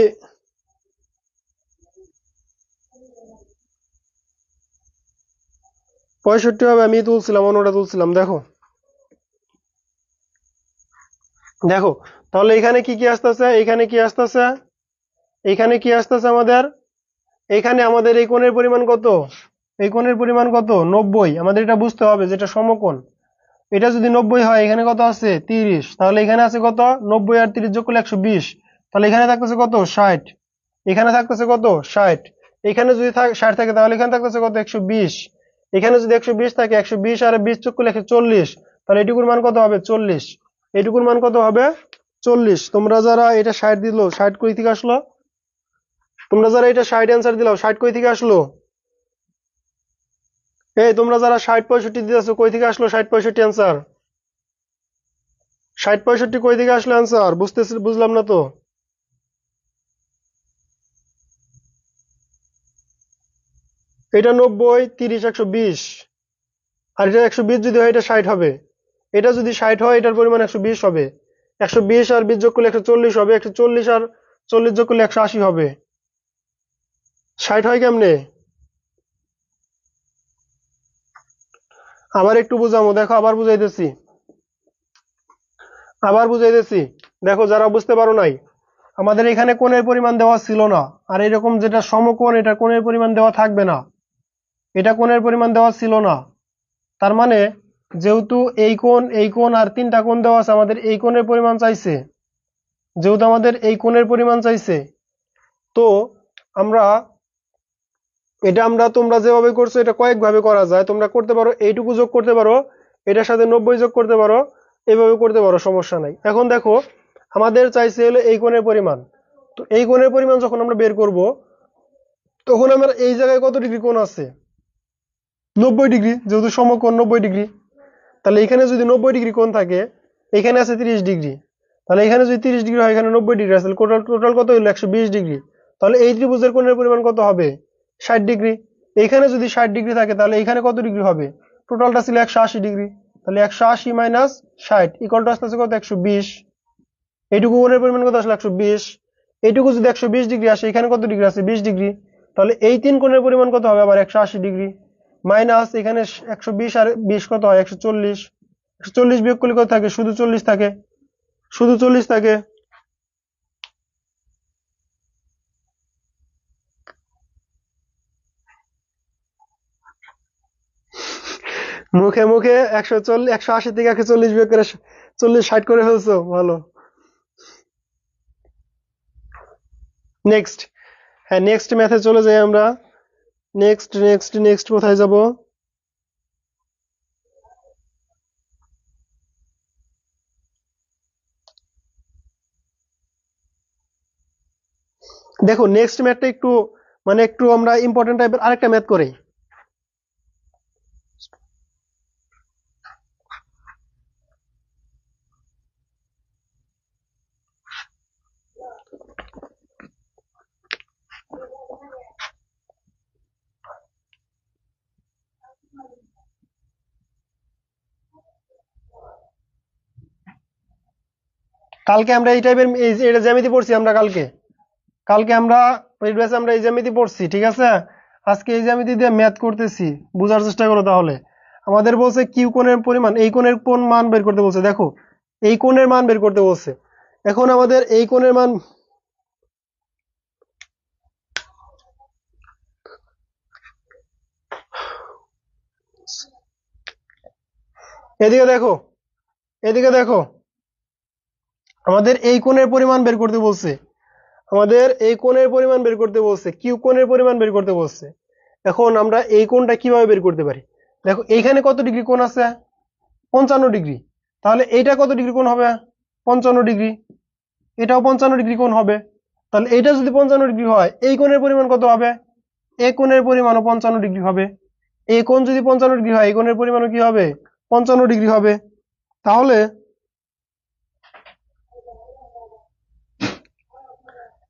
65 হবে, আমি তুলছিলাম অন্যটা তুলছিলাম। দেখো দেখো তাহলে এখানে কি কি আসতেছে, এখানে কি আসতেছে, এখানে কি আসতেছে আমাদের, এখানে আমাদের এই কোণের পরিমাণ কত, এই কোণের পরিমাণ কত 90, আমাদের এটা বুঝতে হবে যেটা সমকোণ, এটা যদি 90 হয় এখানে কত আছে 30, তাহলে এখানে আছে কত 90 আর 30 যোগ করলে 120, তাহলে এখানে থাকতেছে কত 60, এখানে থাকতেছে কত 60, এখানে যদি 60 থাকে তাহলে এখানে থাকতেছে কত 120, এখানে যদি 120 থাকে 120 আর 20 যোগ করলে 140, তাহলে এটুকুর মান কত হবে 40, এটুকুর মান কত হবে 40। তোমরা যারা এটা 60 দিলো 60 কই থেকে আসলো, তোমরা যারা এটা 60 অ্যান্সার দিলাও 60 কই থেকে আসলো, এই তোমরা যারা 60 65 দিতেছো কই থেকে আসলো 60 65 অ্যান্সার, 60 65 কই থেকে আসলো অ্যান্সার, বুঝলাম না তো। এটা 90 30 120, আর এটা 120 যদি হয় এটা 60 হবে, এটা যদি 60 হয় এটার পরিমাণ 120 হবে, 120 আর 20 যোগ করলে 140 হবে, 140 আর 40 যোগ করলে 180 হবে। 60 হয় কেমনে? আবার একটু বুঝামো, দেখো আবার বুঝাইতেছি। দেখো যারা বুঝতে পারো নাই, আমাদের এখানে কোণের পরিমাণ দেওয়া ছিল না, আর এরকম যেটা সমকোণ এটা কোণের পরিমাণ দেওয়া থাকবে না, এটা কোণের পরিমাণ দেওয়া ছিল না। তার মানে যেহেতু এই কোণ আর 3টা কোণ দেওয়া আছে, আমাদের এই কোণের পরিমাণ চাইছে, যেহেতু আমাদের এই কোণের পরিমাণ চাইছে, তো আমরা তোমরা যেভাবে করছো এটা কয়েকভাবে করা যায়, তোমরা করতে পারো এইটুকু যোগ করতে পারো, এটার সাথে 90 যোগ করতে পারো, এইভাবে করতে পারো, সমস্যা নাই। এখন দেখো আমাদের চাইছে হলো এই কোণের পরিমাণ, তো এই কোণের পরিমাণ যখন আমরা বের করব, তখন আমার এই জায়গায় কত ডিগ্রি কোণ আছে? 90 ডিগ্রি, যেহেতু সমকোণ 90 ডিগ্রি। তাহলে এখানে যদি 90 ডিগ্রি কোণ থাকে, এখানে আছে 30 ডিগ্রি, তাহলে এখানে যদি 30 ডিগ্রি হয়, এখানে 90 ডিগ্রি আছে, টোটাল কত হলো? 120 ডিগ্রি। তাহলে এই ত্রিভুজের কোণের পরিমাণ কত হবে? 60 ডিগ্রি। এখানে যদি 60 ডিগ্রি থাকে, তাহলে এখানে কত ডিগ্রি হবে? টোটালটা ছিল 180 ডিগ্রি, তাহলে 180 মাইনাস 60 ইকুয়াল টু আসতেছে কত? 120। এইটুকু কোণের পরিমাণ কত আসলে? 120। এইটুকু যদি 120 ডিগ্রি আসে, এখানে কত ডিগ্রি আছে? 20 ডিগ্রি। তাহলে এই 3 কোণের পরিমাণ কত হবে? আবার 180 ডিগ্রি। মাইনাস এখানে 120 আর 20 কত হয়? 140। 140 বিয়োগ করলে কত থাকে? শুধু 40 থাকে, শুধু 40 থাকে। মুখে মুখে 180 থেকে 140 বিয়োগ করে 40 60 করে ফেলছো, ভালো। নেক্সট, হ্যাঁ নেক্সট ম্যাথে চলে যাই আমরা। নেক্সট কোথায় যাব? দেখো নেক্সট ম্যাথটা একটু একটু আমরা ইম্পর্টেন্ট টাইপের আরেকটা ম্যাথ করি। কালকে আমরা এই টাইপের এটা জ্যামিতি পড়ছি আমরা কালকে আমরা এই জ্যামিতি পড়ছি, ঠিক আছে? আজকে এই জ্যামিতি দিয়ে ম্যাথ করতেছি, বোঝার চেষ্টা করো। তাহলে আমাদের বলছে কিউ কোণের পরিমাণ, এই কোণের কোণ মান বের করতে বলছে। দেখো এই কোণের মান বের করতে বলছে। এখন আমাদের এই কোণের মান, এদিকে দেখো আমাদের এই কোণের পরিমাণ বের করতে বলছে, কিউ কোণের পরিমাণ বের করতে বলছে। এখন আমরা এই কোণটা কিভাবে বের করতে পারি? দেখো এইখানে কত ডিগ্রি কোণ আছে? 55 ডিগ্রি। তাহলে এইটা কত ডিগ্রি কোণ হবে? 55 ডিগ্রি। এটাও 55 ডিগ্রি কোণ হবে। তাহলে এইটা যদি 55 ডিগ্রি হয়, এই কোণের পরিমাণ কত হবে? এই কোণের পরিমাণও 55 ডিগ্রি হবে। এই কোণ যদি 55 ডিগ্রি হয়, এই কোণের পরিমাণও কি হবে? 55 ডিগ্রি হবে। তাহলে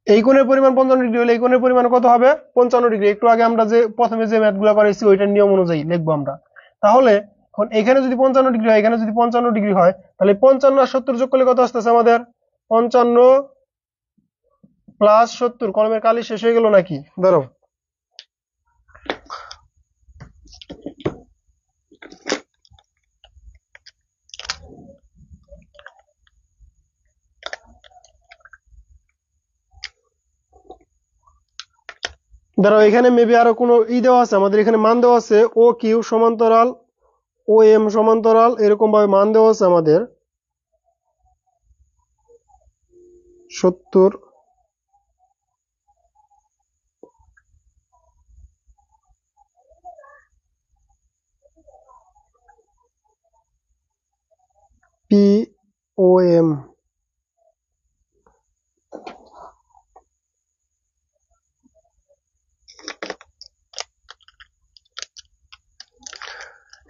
এই কোণের পরিমাণ 55 ডিগ্রি হলে এই কোণের পরিমাণ কত হবে? 55 ডিগ্রি। একটু আগে আমরা যে প্রথমে যে ম্যাথগুলো করেছি ওইটার নিয়ম অনুযায়ী লিখবো আমরা। তাহলে এখন এখানে যদি 55 ডিগ্রি হয়, এখানে যদি 55 ডিগ্রি হয়, তাহলে 55 আর 70 যোগ করলে কত আসতেছে আমাদের? 55 প্লাস 70। কলমের কালি শেষ হয়ে গেল নাকি? ধরো এখানে মেবি আরো কোনো দেওয়া আছে, আমাদের এখানে মান দেওয়া আছে ও কিউ সমান্তরাল ও এম সমান্তরাল, এরকম ভাবে মান দেওয়া আছে আমাদের 70 পি ও এম।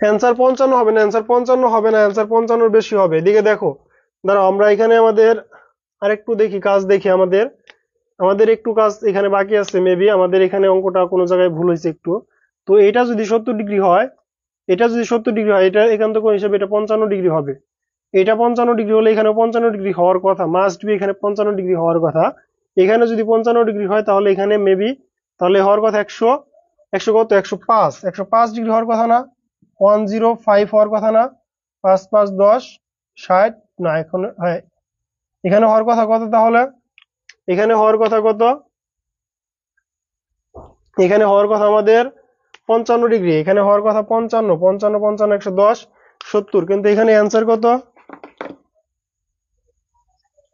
অ্যান্সার 55 হবে না, অ্যান্সার 55 বেশি হবে। এদিকে দেখো, দাঁড়াও আমরা এখানে আমাদের আরেকটু কাজ দেখি। আমাদের একটু কাজ এখানে বাকি আছে মেবি, আমাদের এখানে অঙ্কটা কোনো জায়গায় ভুল হয়েছে একটু। তো এটা যদি 70 ডিগ্রি হয়, এটা যদি 70 ডিগ্রি হয়, এটা এখান থেকে হিসাবে এটা 55 ডিগ্রি হবে। এটা 55 ডিগ্রি হলে এখানে 55 ডিগ্রি হওয়ার কথা, মাস্ট বি এখানে 55 ডিগ্রি হওয়ার কথা। এখানে যদি 55 ডিগ্রি হয় তাহলে এখানে মেবি তাহলে হওয়ার কথা 100 কত 105 ডিগ্রি হওয়ার কথা না, 105 হওয়ার কথা না, 5 5 10 60 না, এখন হ্যাঁ এখানে হওয়ার কথা কত তাহলে? এখানে হওয়ার কথা কত? এখানে হওয়ার কথা আমাদের 55 ডিগ্রি, এখানে হওয়ার কথা 55 55 55 110 70, কিন্তু এখানে অ্যান্সার কত?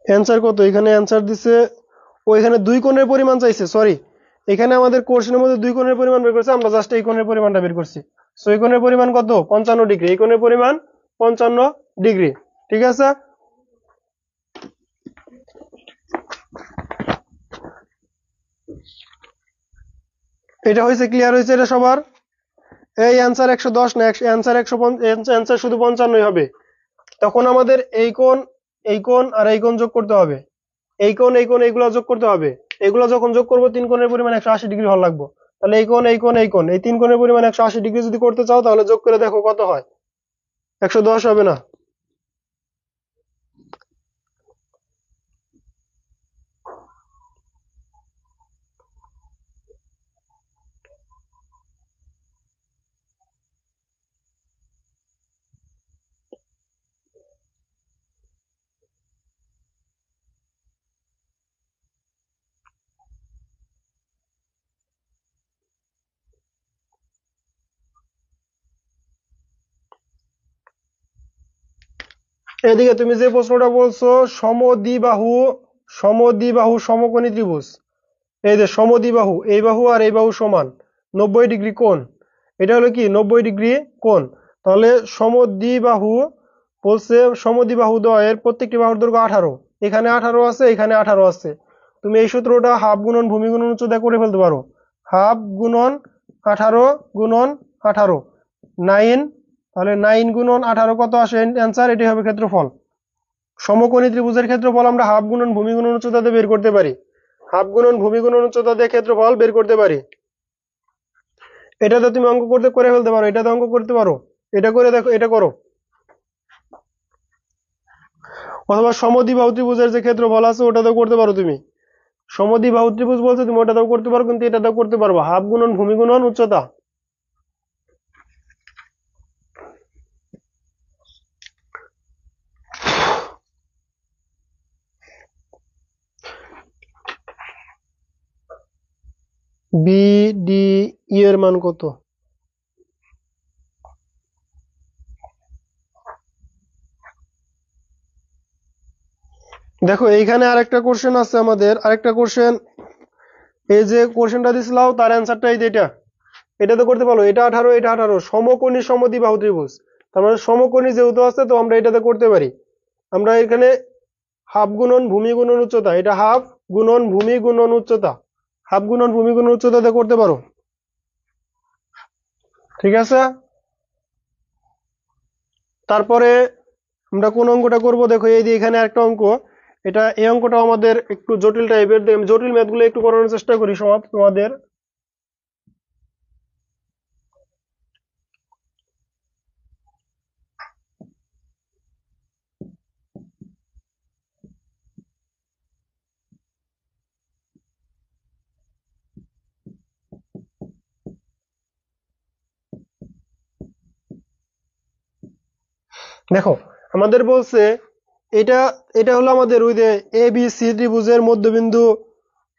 অ্যান্সার কত? এখানে অ্যান্সার দিছে ওইখানে 2 কোণের পরিমাণ চাইছে, সরি এখানে আমাদের কোশ্চেনের মধ্যে 2 কোণের পরিমাণ বের করছে, আমরা জাস্ট এই কোণের পরিমাণটা বের করছি। সো এই কোণের পরিমাণ কত? 55 ডিগ্রি, এই কোণের পরিমাণ 55 ডিগ্রি, ঠিক আছে? এটা হয়েছে, ক্লিয়ার হয়েছে এটা সবার? এই অ্যান্সার 110 না, অ্যান্সার 150, অ্যান্সার শুধু 55 হবে। তখন আমাদের এই কোণ আর এই কোণ যোগ করতে হবে, এই কোণ এইগুলা যোগ করতে হবে। এগুলো যখন যোগ করবো 3 কোণের পরিমাণ 180 ডিগ্রি হওয়ার লাগবে। তাহলে এই কোণ এই 3 কোণের পরিমাণ 180 ডিগ্রি যদি করতে চাও তাহলে যোগ করে দেখো কত হয়, 110 হবে না? এদিকে তুমি যে প্রশ্নটা বলছো সমদ্বিবাহু সমকোণী ত্রিভুজ, এই যে সমদ্বিবাহু, এই বাহু আর এই বাহু সমান 90 ডিগ্রি কোণ, এটা হলো কি 90 ডিগ্রি কোণ। তাহলে সমদ্বিবাহু বলছে, সমদ্বিবাহু দ্বয়ের প্রত্যেকটি বাহুর দৈর্ঘ্য 18, এখানে 18 আছে, এখানে 18 আছে। তুমি এই সূত্রটা হাফ গুণন ভূমি গুণন উচ্চতা করে ফেলতে পারো, হাফ গুণন 18 গুণন 18 9, তাহলে 9 গুণন 18 কত আসে অ্যান্সার? এটি হবে ক্ষেত্রফল। সমকোণী ত্রিভুজের ক্ষেত্রফল আমরা হাফ গুণন ভূমি গুণন উচ্চতাতে বের করতে পারি, হাফ গুণন ভূমি গুণন উচ্চতা দিয়ে ক্ষেত্রফল বের করতে পারি। এটাতে তুমি অঙ্ক করে ফেলতে পারো, এটাতে অঙ্ক করতে পারো, এটা করে দেখো, এটা করো। অথবা সমদ্বিবাহু ত্রিভুজের যে ক্ষেত্রফল আছে ওটাতেও করতে পারো তুমি, সমদ্বিবাহু ত্রিভুজ বলছে তুমি ওটাতেও করতে পারো, কিন্তু এটাতেও করতে পারবো, হাফ গুণন ভূমি গুণন উচ্চতা। বি ডি ই এর মান কত? দেখো এইখানে আরেকটা কোশ্চেন আছে আমাদের, আরেকটা কোশ্চেন, এই যে কোশ্চেনটা দিছিলাম তার অ্যান্সারটা এই যে এটা তো করতে পারো, এটা 18 এটা 18, সমকোণী সমদ্বিবাহু ত্রিভুজ, তার মানে সমকোণী যেহেতু আছে তো আমরা এটাতে করতে পারি। আমরা এখানে হাফ গুণন ভূমি গুণন উচ্চতা, এটা হাফ গুণন ভূমি গুণন উচ্চতা, হাফ গুণন ভূমি গুণন উচ্চতাতে করতে পারো, ঠিক আছে? তারপরে আমরা কোন অঙ্কটা করব, দেখো এই যে এখানে একটা অঙ্ক, এটা এই অঙ্কটা আমাদের একটু জটিল টাইপের, জটিল ম্যাথগুলো একটু করানোর চেষ্টা করি সমাজ তোমাদের। দেখো আমাদের বলছে এটা এটা হলো আমাদের ওই যে এ বি সি ত্রিভুজের মধ্যবিন্দু,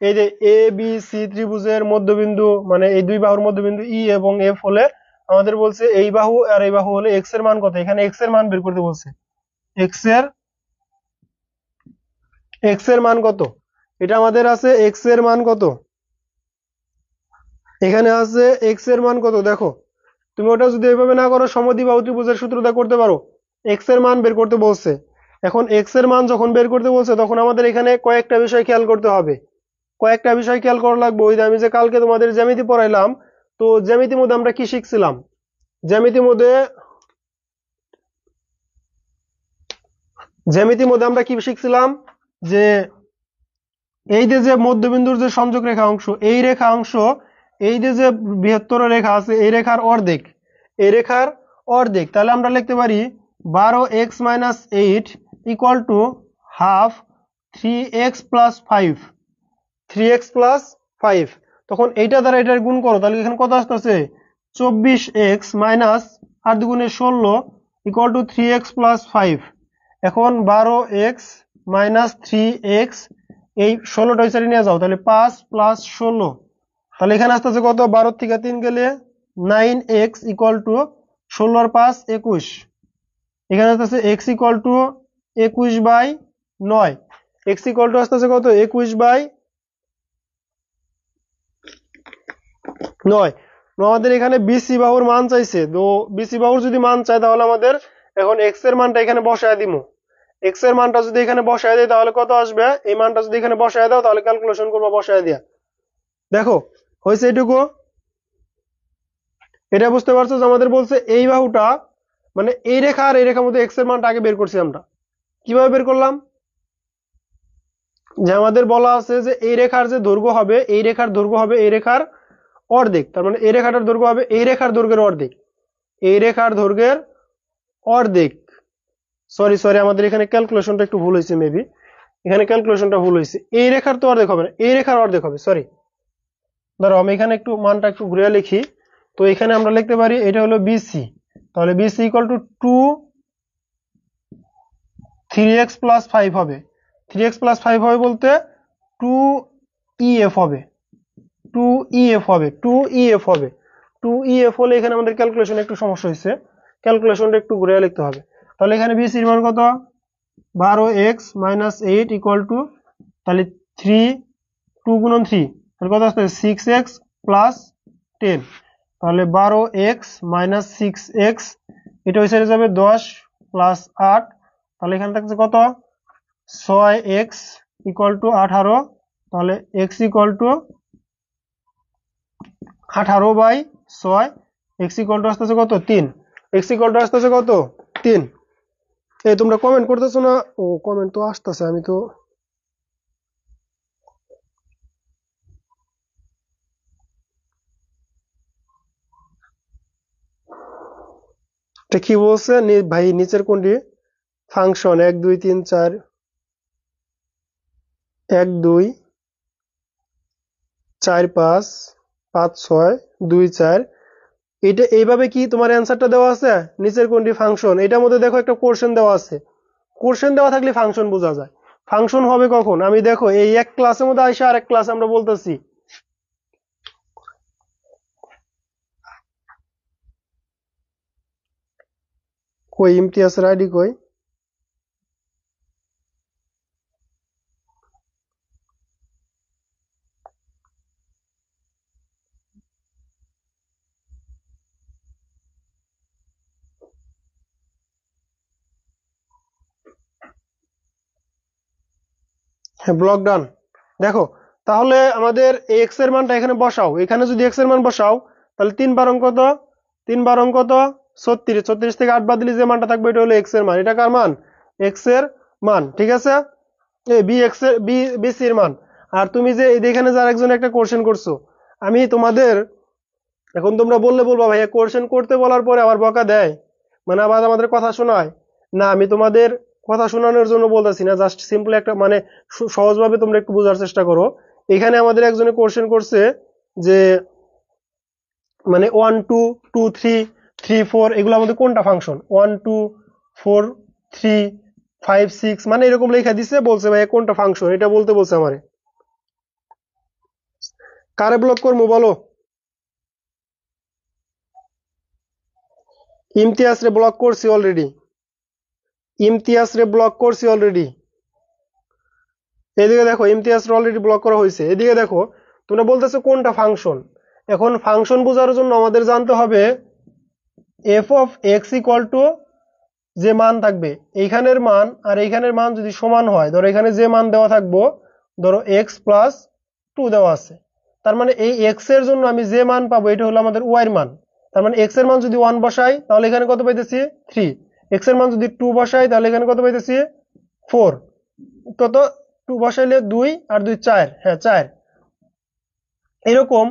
এই যে এ বি সি ত্রিভুজের মধ্যবিন্দু মানে এই দুই বাহুর মধ্যবিন্দু ই এবং এফ হলে আমাদের বলছে এই বাহু আর এই বাহু হলে এক্স এর মান কত, এখানে এক্স এর মান বের করতে বলছে। এক্স এর মান কত? এটা আমাদের আছে এক্স এর মান কত, এখানে আছে এক্স এর মান কত। দেখো তুমি ওটা যদি এইভাবে না করো সমদ্বিবাহু ত্রিভুজের সূত্রটা করতে পারো, এক্স এর মান বের করতে বলছে। এখন এক্স এর মান যখন বের করতে বলছে তখন আমাদের এখানে কয়েকটা বিষয় খেয়াল করতে হবে, কয়েকটা বিষয় খেয়াল করা লাগবে। ওই যে আমি যে কালকে তোমাদের জ্যামিতি পড়াইলাম, তো জ্যামিতির মধ্যে আমরা কি শিখছিলাম? জ্যামিতির মধ্যে আমরা কি শিখছিলাম যে এই যে মধ্যবিন্দুর যে সংযোগ রেখা অংশ, এই রেখা অংশ, এই যে বৃহত্তর রেখা আছে এই রেখার অর্ধেক, এই রেখার অর্ধেক, তাহলে আমরা লিখতে পারি 12x - 8 equal to half 3x + 5, 3x + 5। তখন এইটা দ্বারা এটার গুণ করো, তাহলে এখানে কত আসতেছে 24x মাইনাস 8 দুগুণে 16 ইকুয়াল টু 3x + 5। এখন 12x - 3x, এই 16টা ওই সাইডে নিয়ে যাও, তাহলে 5 + 16, তাহলে এখানে আসতেছে কত 12 থেকে 3 গেলে 9x ইকুয়াল টু 16 আর 5 21। এখানে আসতেছে x equal to 21/9, x equal to আসতেছে কত 21/9। আমাদের এখানে বিসি বাহুর মান চাইছে, তো বিসি বাহুর যদি মান চাই তাহলে আমাদের এখন x এর মানটা এখানে বসায় দিব। x এর মানটা যদি এখানে বসায় দেই তাহলে কত আসবে, এই মানটা যদি এখানে বসায় দাও তাহলে ক্যালকুলেশন করবো বসায় দিয়া। দেখো হয়েছে এটুকু, এটা বুঝতে পারছো যে আমাদের বলছে এই বাহুটা মানে এই রেখা আর এই রেখার মধ্যে x এর মানটা আগে বের করছি আমরা। কিভাবে বের করলাম, যে আমাদের বলা আছে যে এই রেখার যে দৈর্ঘ্য হবে, এই রেখার দৈর্ঘ্য হবে এই রেখার অর্ধেক, তার মানে এই রেখাটার দৈর্ঘ্য হবে এই রেখার দৈর্ঘ্যের অর্ধেক, এই রেখার দৈর্ঘ্যের অর্ধেক। সরি আমাদের এখানে ক্যালকুলেশনটা একটু ভুল হয়েছে, মেবি এখানে ক্যালকুলেশনটা ভুল হয়েছে, এই রেখার তো অর্ধেক হবে না, এই রেখার অর্ধেক হবে। সরি, ধরো আমি এখানে একটু মানটা একটু ঘুরে লিখি, তো এখানে আমরা লিখতে পারি এটা হলো বিসি, তাহলে বিসি ইকুয়াল টু 2 3x + 5 হবে, 3x + 5 হবে বলতে 2EF হবে, 2EF হবে, 2EF হবে। 2EF হলে এখানে আমাদের ক্যালকুলেশন একটু সমস্যা হয়েছে, ক্যালকুলেশনটা একটু ঘুরে লিখতে হবে। তাহলে এখানে বিসির মান কত 12x - 8 ইকুয়াল টু, তাহলে 3 2 গুণন 3, তাহলে কত আসছে 6x + 10, তাহলে 12x - 6x, এটা ওই সাইডে যাবে 10 + 8, তাহলে এখানে থাকছে কত 6x ইকুয়াল টু 18, তাহলে x equal to 18/6, x equal to আসতেছে কত 3, x ইকুয়াল টু আসতেছে কত 3। এই তোমরা কমেন্ট করতেছো না, ও কমেন্ট তো আসতেছে, আমি তো এটা কি বলছে ভাই, নিচের কোনটি ফাংশন 1 2 3 4 1 2 4 5 5 6 2 4, এটা এইভাবে কি তোমার অ্যান্সারটা দেওয়া আছে নিচের কোনটি ফাংশন, এটার মধ্যে দেখো একটা কোশ্চেন দেওয়া আছে, কোশ্চেন দেওয়া থাকলে ফাংশন বোঝা যায়। ফাংশন হবে কখন, আমি দেখো এই এক ক্লাসের মধ্যে আইসা আরেক ক্লাসে আমরা বলতেছি কই ইমতিয়াজের আইডি কই, হ্যাঁ ব্লক ডান। দেখো তাহলে আমাদের এক্স এর মানটা এখানে বসাও, এখানে যদি এক্স এর মান বসাও তাহলে 3 বার অঙ্ক কত, 3 বার অঙ্ক কত 36, 36 থেকে 8 বাদ দিলে যে মানটা থাকবে এটা হলো এক্স এর মান, এটা কার মান এক্স এর মান, ঠিক আছে, বি এক্স এর বি সি এর মান। আর তুমি যে এখানে যার একজন একটা কোশ্চেন করছো, আমি তোমাদের এখন তোমরা বললে বলবা ভাইয়া কোশ্চেন করতে বলার পরে আবার বকা দেয়, মানে আবার আমাদের কথা শোনায় না, আমি তোমাদের কথা শোনানোর জন্য বলতেছি না, জাস্ট সিম্পল একটা মানে সহজভাবে তোমরা একটু বোঝার চেষ্টা করো। এখানে আমাদের একজনে কোশ্চেন করছে যে মানে 1 2 2 3 3 4 এগুলো আমাদের কোনটা ফাংশন, 1 2 4 3 5 6 মানে এরকম লেখা দিছে, বলছে ভাই কোনটা ফাংশন এটা বলতে বলছে আমারে। কারে ব্লক করবো বলো, ইমতিয়াজ রে ব্লক করছি অলরেডি, ইমতিয়াজ রে ব্লক করছি অলরেডি, এদিকে দেখো ইমতিয়াজ রে অলরেডি ব্লক করা হয়েছে। এদিকে দেখো তোমরা বলতেছো কোনটা ফাংশন, এখন ফাংশন বোঝার জন্য আমাদের জানতে হবে F of x equal two যে মান থাকবে এইখানের মান আর এইখানের মান যদি সমান হয়, ধরো এখানে যে মান দেওয়া থাকবো, ধরো এক্স প্লাস 2 দেওয়া আছে, তার মানে এই এক্স এর জন্য আমি যে মান পাবো এটা হলো আমাদের ওয়াই এর মান, তার মানে এক্স এর মান যদি 1 বসাই তাহলে এখানে কত পাইতেছি 3, এক্স এর মান যদি 2 বসাই তাহলে এখানে কত পাইতেছি 4, কত 2 বসাইলে 2 আর 2 4, হ্যাঁ 4। এরকম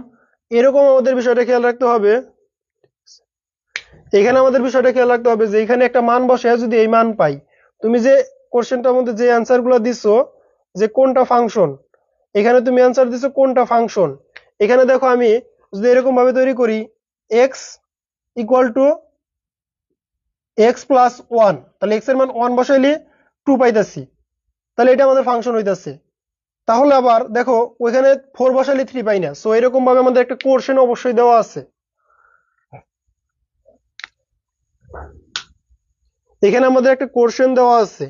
এরকম আমাদের বিষয়টা খেয়াল রাখতে হবে, এখানে আমাদের বিষয়টা খেয়াল রাখতে হবে যে এখানে একটা মান বসে যদি এই মান পাই, তুমি যে কোশ্চেনটার মধ্যে যে অ্যান্সার গুলো দিছো যে কোনটা ফাংশন, এখানে তুমি অ্যান্সার দিছো কোনটা ফাংশন। এখানে দেখো আমি যদি এরকম ভাবে তৈরি করি x equal to x plus one, তাহলে এক্স এর মান ওয়ান বসাইলে টু পাইতেছি, তাহলে এটা আমাদের ফাংশন হইতেছে। তাহলে আবার দেখো ওইখানে ফোর বসাইলে থ্রি পাই না, সো এরকম ভাবে আমাদের একটা কোশ্চেন অবশ্যই দেওয়া আছে। এখানে আমাদের একটা কোশ্চেন দেওয়া আছে,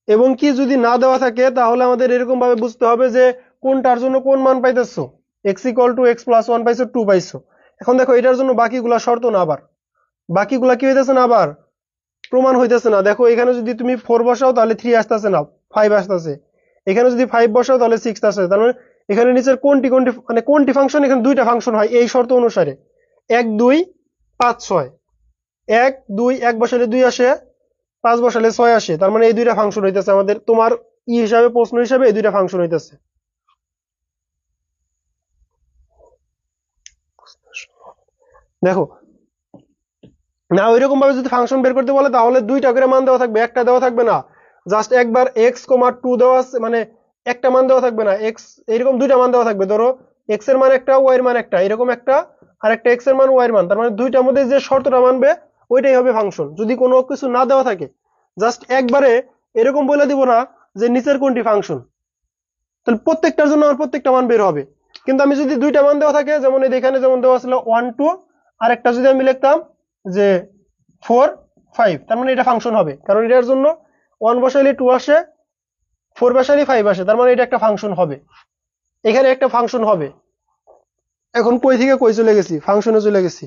এবং কি যদি না দেওয়া থাকে তাহলে আমাদের এরকম ভাবে বুঝতে হবে যে কোনটার জন্য কোন মান পাইতেছো। X equal to x plus one পাইছো, টু পাইছো। এখন দেখো এটার জন্য বাকিগুলা শর্ত না, আবার বাকিগুলা কি হইতেছে না, আবার প্রমাণ হইতেছে না। দেখো এখানে যদি তুমি ফোর বসাও তাহলে থ্রি আসতেছে না, ফাইভ আসতেছে। এখানে যদি ফাইভ বসাও তাহলে সিক্স আসছে। তার মানে এখানে নিচের কোনটি কোনটি মানে কোনটি ফাংশন, এখানে দুইটা ফাংশন হয় এই শর্ত অনুসারে, এক দুই পাঁচ ছয়। এক দুই, এক বসালে দুই আসে, পাঁচ বসালে ছয় আসে। তার মানে এই দুইটা ফাংশন হইতেছে আমাদের, তোমার ই হিসাবে প্রশ্ন হিসাবে এই দুইটা ফাংশন হইতেছে। দেখো না ওইরকম ভাবে যদি ফাংশন বের করতে বলে তাহলে দুইটা করে মান দেওয়া থাকবে, একটা দেওয়া থাকবে না। জাস্ট একবার এক্স কমা টু দেওয়া আছে, মানে একটা মান দেওয়া থাকবে না, এক্স এরকম দুইটা মান দেওয়া থাকবে। ধরো এক্স এর মান একটা, ওয়াই এর মান একটা, এরকম একটা, আর একটা এক্স এর মান ওয়াই এর মান। তার মানে দুইটার মধ্যে যে শর্তটা মানবে ওইটাই হবে ফাংশন, যদি কোনো কিছু না দেওয়া থাকে। জাস্ট একবারে এরকম বলে দিব না যে নিচের কোনটি ফাংশন, তাহলে প্রত্যেকটার জন্য আমার প্রত্যেকটা মান বের হবে। কিন্তু আমি যদি দুইটা মান দেওয়া থাকে, যেমন এখানে যেমন দেওয়া ছিল ওয়ান টু, আর একটা যদি আমি লিখতাম যে ফোর ফাইভ, তার মানে এটা ফাংশন হবে, কারণ এটার জন্য ওয়ান বসাইলে টু আসে, ফোর বসাইলে ফাইভ আসে, তার মানে এটা একটা ফাংশন হবে, এখানে একটা ফাংশন হবে। এখন কই থেকে কই চলে গেছি, ফাংশনে চলে গেছি।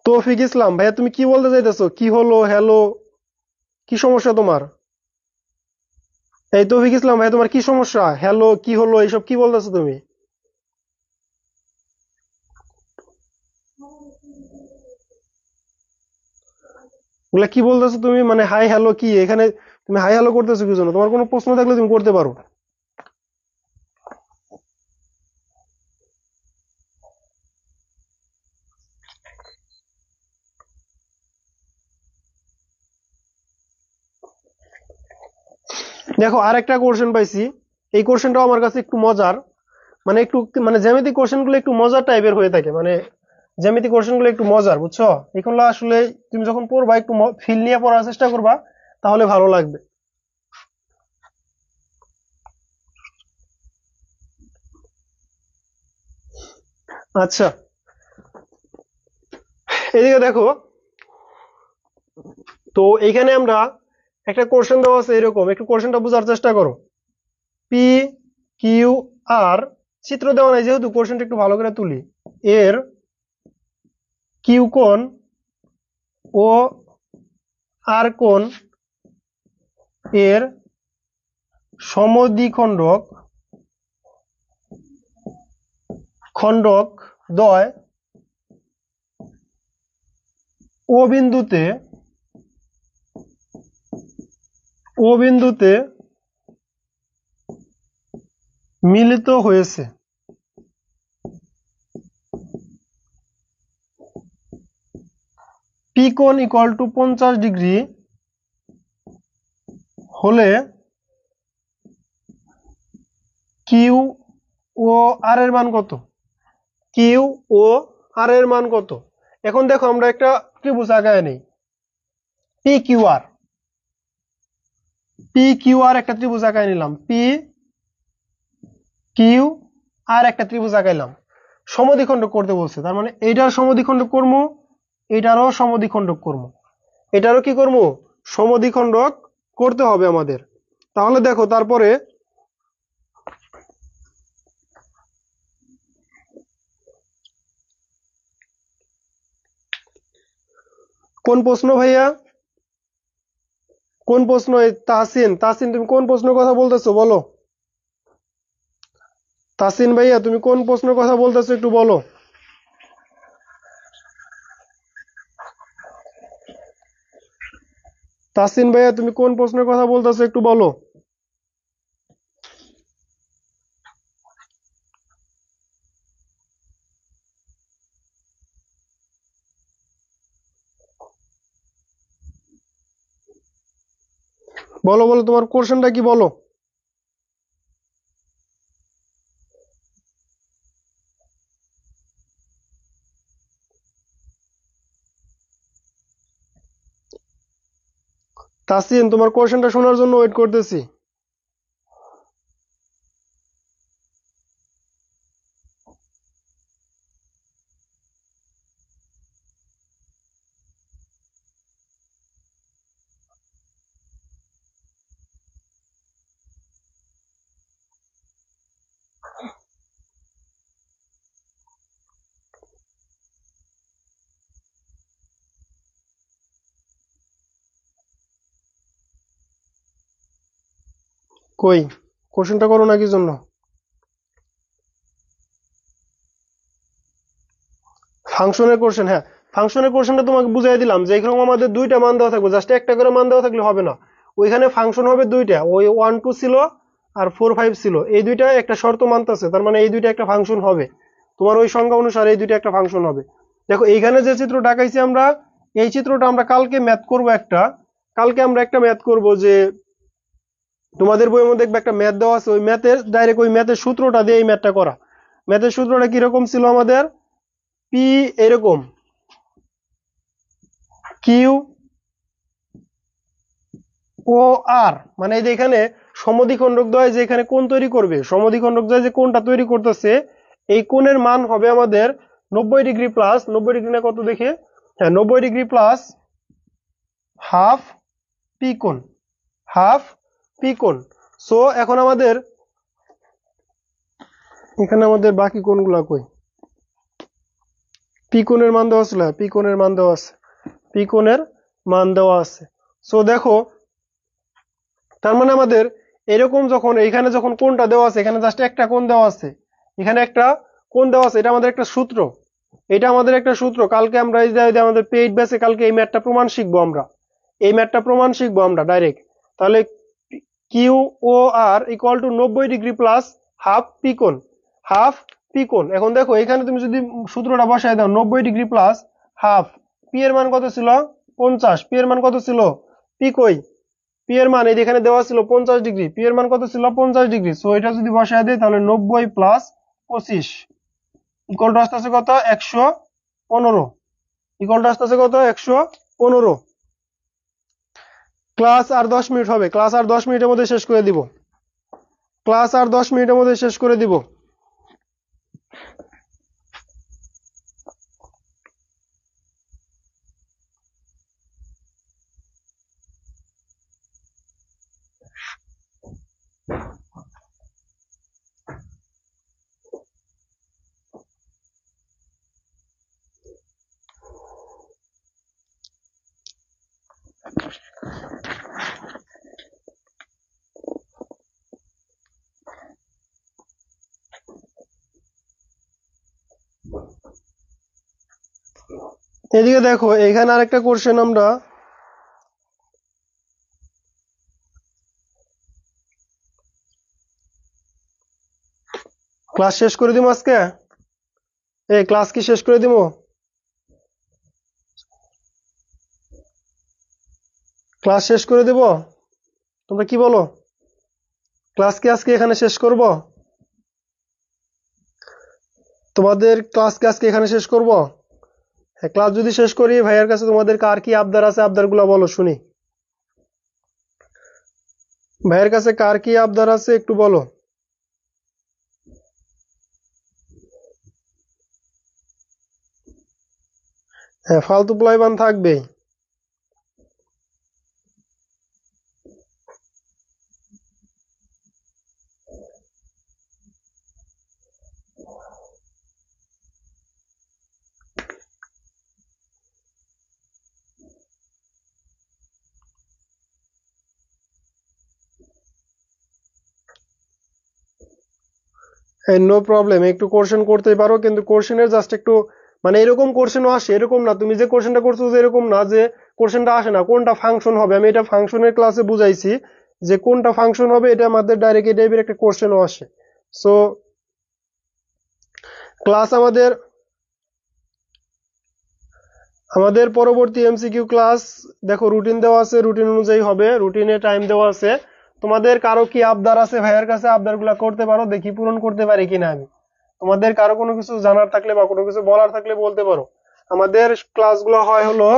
তৌফিক ইসলাম ভাইয়া, তুমি কি বলতে চাইতেছো? কি হলো, হ্যালো, কি সমস্যা তোমার? এই তৌফিক ইসলাম ভাইয়া, তোমার কি সমস্যা? হ্যালো, কি হলো, এইসব কি বলতেছো তুমি? ওগুলা কি বলতেছো তুমি? মানে হাই হ্যালো কি এখানে? তুমি হাই হ্যালো করতেছো কি জন্য? তোমার কোনো প্রশ্ন থাকলে তুমি করতে পারো। দেখো আরেকটা কোশ্চেন পাইছি, এই কোশ্চেনটাও আমার কাছে একটু মজার, মানে একটু মানে জ্যামিতিক কোশ্চেন গুলো একটু মজার টাইপের হয়ে থাকে, মানে জ্যামিতিক কোশ্চেন গুলো একটু মজার, বুঝছো? এগুলো আসলে তুমি যখন পড়বা একটু ফিল নিয়ে পড়ার চেষ্টা করবা, তাহলে ভালো লাগবে। আচ্ছা, এদিকে দেখো, তো এইখানে আমরা একটা কোশ্চেন দেওয়া আছে এরকম, একটু কোশ্চেনটা বোঝার চেষ্টা করো। পি কিউ আর, চিত্র দেওয়া নাই যেহেতু কোশ্চেনটা একটু ভালো করে তুলি। এর কিউ কোণ ও আর কোণ এর সমদ্বিখণ্ডক খণ্ডক দ্বয় ও বিন্দুতে মিলিত হয়েছে। পি কোণ ইকুয়াল টু 50 ডিগ্রি হলে কিউ ও আর এর মান কত? কিউ ও আর এর মান কত? এখন দেখো আমরা একটা ত্রিভুজ আঁকায় নেই, পি কিউ আর, একটা ত্রিভুজ আঁকায় নিলাম, পি কিউ আর একটা ত্রিভুজ আঁকাইলাম, সমদ্বিখণ্ডক করতে বলছে, তার মানে এইটার সমদ্বিখণ্ডক করবো, এটারও সমদ্বিখণ্ডক করবো, এটারও কি করবো, সমদ্বিখণ্ডক করতে হবে আমাদের। তাহলে দেখো তারপরে কোন প্রশ্ন ভাইয়া, কোন প্রশ্ন? তাহসিন, তুমি কোন প্রশ্নের কথা বলতেছো বলো। তাহসিন ভাইয়া তুমি কোন প্রশ্নের কথা বলতেছো একটু বলো। তাহসিন ভাইয়া তুমি কোন প্রশ্নের কথা বলতেছো একটু বলো। বলো বলো তোমার কোশ্চেনটা কি বলো। তাসিন তোমার কোশ্চেনটা শোনার জন্য ওয়েট করতেছি। কই কোশ্চেনটা করো না কি জন্য? ফাংশনের কোশ্চেন, হ্যাঁ। ফাংশনের কোশ্চেনটা তোমাকে বুঝাই দিলাম যে এখানে আমাদের দুইটা মান দেওয়া থাকবে, জাস্ট একটা করে মান দেওয়া থাকলে হবে না। ওইখানে ফাংশন হবে দুইটা, ওই 1 2 ছিল আর 4 5 ছিল, এই দুইটা একটা শর্ত মানতেছে, তার মানে এই দুইটা একটা ফাংশন হবে। তোমার ওই সংজ্ঞা অনুসারে এই দুইটা একটা ফাংশন হবে। দেখো এইখানে যে চিত্রটা আঁকাইছি আমরা, এই চিত্রটা আমরা কালকে ম্যাথ করব একটা। কালকে আমরা একটা ম্যাথ করব যে তোমাদের বইয়ের মধ্যে দেখবে একটা ম্যাথ দেওয়া আছে, ওই ম্যাথের ডাইরেক্ট ওই ম্যাথের সূত্রটা দিয়ে এই ম্যাথটা করা। ম্যাথের সূত্রটা কিরকম ছিল আমাদের? পি এরকম, কিউ ও আর, মানে এই যে এখানে সমদ্বিখণ্ডক দ্বয় যে এখানে কোণ তৈরি করবে, সমদ্বিখণ্ডক দ্বয় যে কোণটা তৈরি করতেছে, এই কোণের মান হবে আমাদের 90 ডিগ্রি প্লাস, 90 ডিগ্রি না কত দেখে, হ্যাঁ 90 ডিগ্রি প্লাস হাফ পি কোণ, হাফ পি কোণ। সো এখন আমাদের এখানে আমাদের বাকি কোণগুলা কই? পি কোণের মান দেওয়া ছিল, পি কোণের মান দেওয়া আছে, পি কোণের মান দেওয়া আছে। সো দেখো, তার মানে আমাদের এরকম যখন এখানে যখন কোণটা দেওয়া আছে, এখানে জাস্ট একটা কোণ দেওয়া আছে, এখানে একটা কোণ দেওয়া আছে, এটা আমাদের একটা সূত্র, এটা আমাদের একটা সূত্র। কালকে আমরা এই যে আমাদের পেইড ব্যাচে কালকে এই ম্যাথটা প্রমাণ শিখবো আমরা, এই ম্যাথটা প্রমাণ শিখবো আমরা ডাইরেক্ট। তাহলে Q O R equal to 90 degree plus half pi কোণ, হাফ পি কোণ। এখন দেখো এখানে তুমি যদি সূত্রটা বসায় দাও, 90 ডিগ্রি প্লাস হাফ, পি এর মান কত ছিল? 50। পি এর মান কত ছিল? পি কই? পি এর মান এই যে এখানে দেওয়া ছিল 50 ডিগ্রি, পি এর মান কত ছিল? 50 ডিগ্রি। সো এটা যদি বসায় দেয় তাহলে 90 প্লাস 25 ইকুয়াল টু আসতেছে কত? 115। ইকুয়াল টু আসতেছে কত? 115। ক্লাস আর 10 মিনিট হবে, ক্লাস আর 10 মিনিটের মধ্যে শেষ করে দিব, ক্লাস আর 10 মিনিটের মধ্যে শেষ করে দিব। এদিকে দেখো এখানে আরেকটা কোশ্চেন আমরা ক্লাস শেষ করে দিব আজকে। এই ক্লাস কি শেষ করে দিব? ক্লাস শেষ করে দিব? তোমরা কি বলো? ক্লাস কি আজকে এখানে শেষ করব? তোমাদের ক্লাস কি আজকে এখানে শেষ করব? হ্যাঁ, ক্লাস যদি শেষ করি, ভাইয়ের কাছে তোমাদের কার কি আবদার আছে, আবদারগুলো বলো শুনি। ভাইয়ের কাছে কার কি আবদার আছে একটু বলো। হ্যাঁ, ফালতু প্লাইবান থাকবেই। নো প্রবলেম, একটু কোশ্চেন করতেই পারো, কিন্তু কোশ্চেনের জাস্ট একটু মানে এরকম কোশ্চেনও আসে, এরকম না তুমি যে কোশ্চেনটা করছো যে এরকম না যে কোশ্চেনটা আসে না, কোনটা ফাংশন হবে আমি এটা ফাংশনের ক্লাসে বুঝাইছি, যে কোনটা ফাংশন হবে এটা আমাদের ডাইরেক্ট এই টাইপের একটা কোশ্চেনও আসে। সো ক্লাস আমাদের আমাদের পরবর্তী এমসিকিউ ক্লাস দেখো রুটিন দেওয়া আছে, রুটিন অনুযায়ী হবে, রুটিনে টাইম দেওয়া আছে। তোমাদের কারো কি আবদার আছে ভাইয়ের কাছে, আবদারগুলো করতে পারো, দেখি পূরণ করতে পারি কিনা আমি। তোমাদের কারো কোনো কিছু জানার থাকলে বা কোনো কিছু বলার থাকলে বলতে পারো। আমাদের ক্লাসগুলো হয় হলো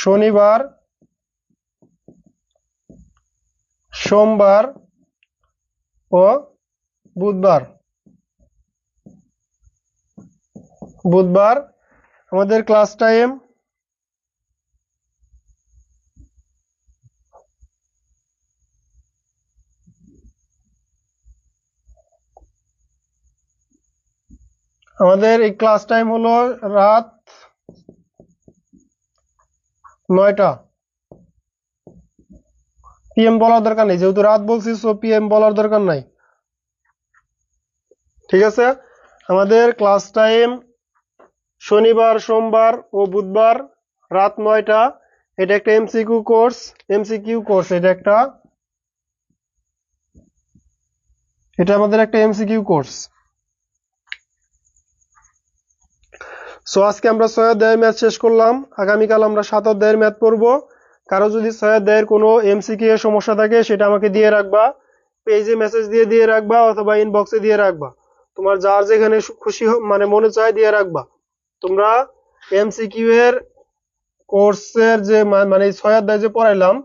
শনিবার, সোমবার ও বুধবার। বুধবার আমাদের ক্লাস টাইম আমাদের এই ক্লাস টাইম হলো রাত 9টা। পিএম বলার দরকার নেই, যেহেতু রাত বলছি সো পিএম বলার দরকার নাই। ঠিক আছে, আমাদের ক্লাস টাইম শনিবার, সোমবার ও বুধবার রাত 9টা। এটা একটা এমসিকিউ কোর্স, এটা আমাদের একটা এমসিকিউ কোর্স। সো আজকে আমরা 6 অধ্যায়ের ম্যাথ শেষ করলাম, আগামীকাল আমরা 7 অধ্যায়ের ম্যাথ পড়বো। কারো যদি 6 অধ্যায়ের কোনো এমসিকিউ এর সমস্যা থাকে সেটা আমাকে দিয়ে রাখবা, পেজে মেসেজ দিয়ে রাখবা অথবা ইনবক্সে দিয়ে রাখবা। তোমার যার যেখানে খুশি মানে মনে চায় দিয়ে রাখবা। তোমরা এমসিকিউ এর কোর্সের যে মানে 6 অধ্যায় যে পড়াইলাম,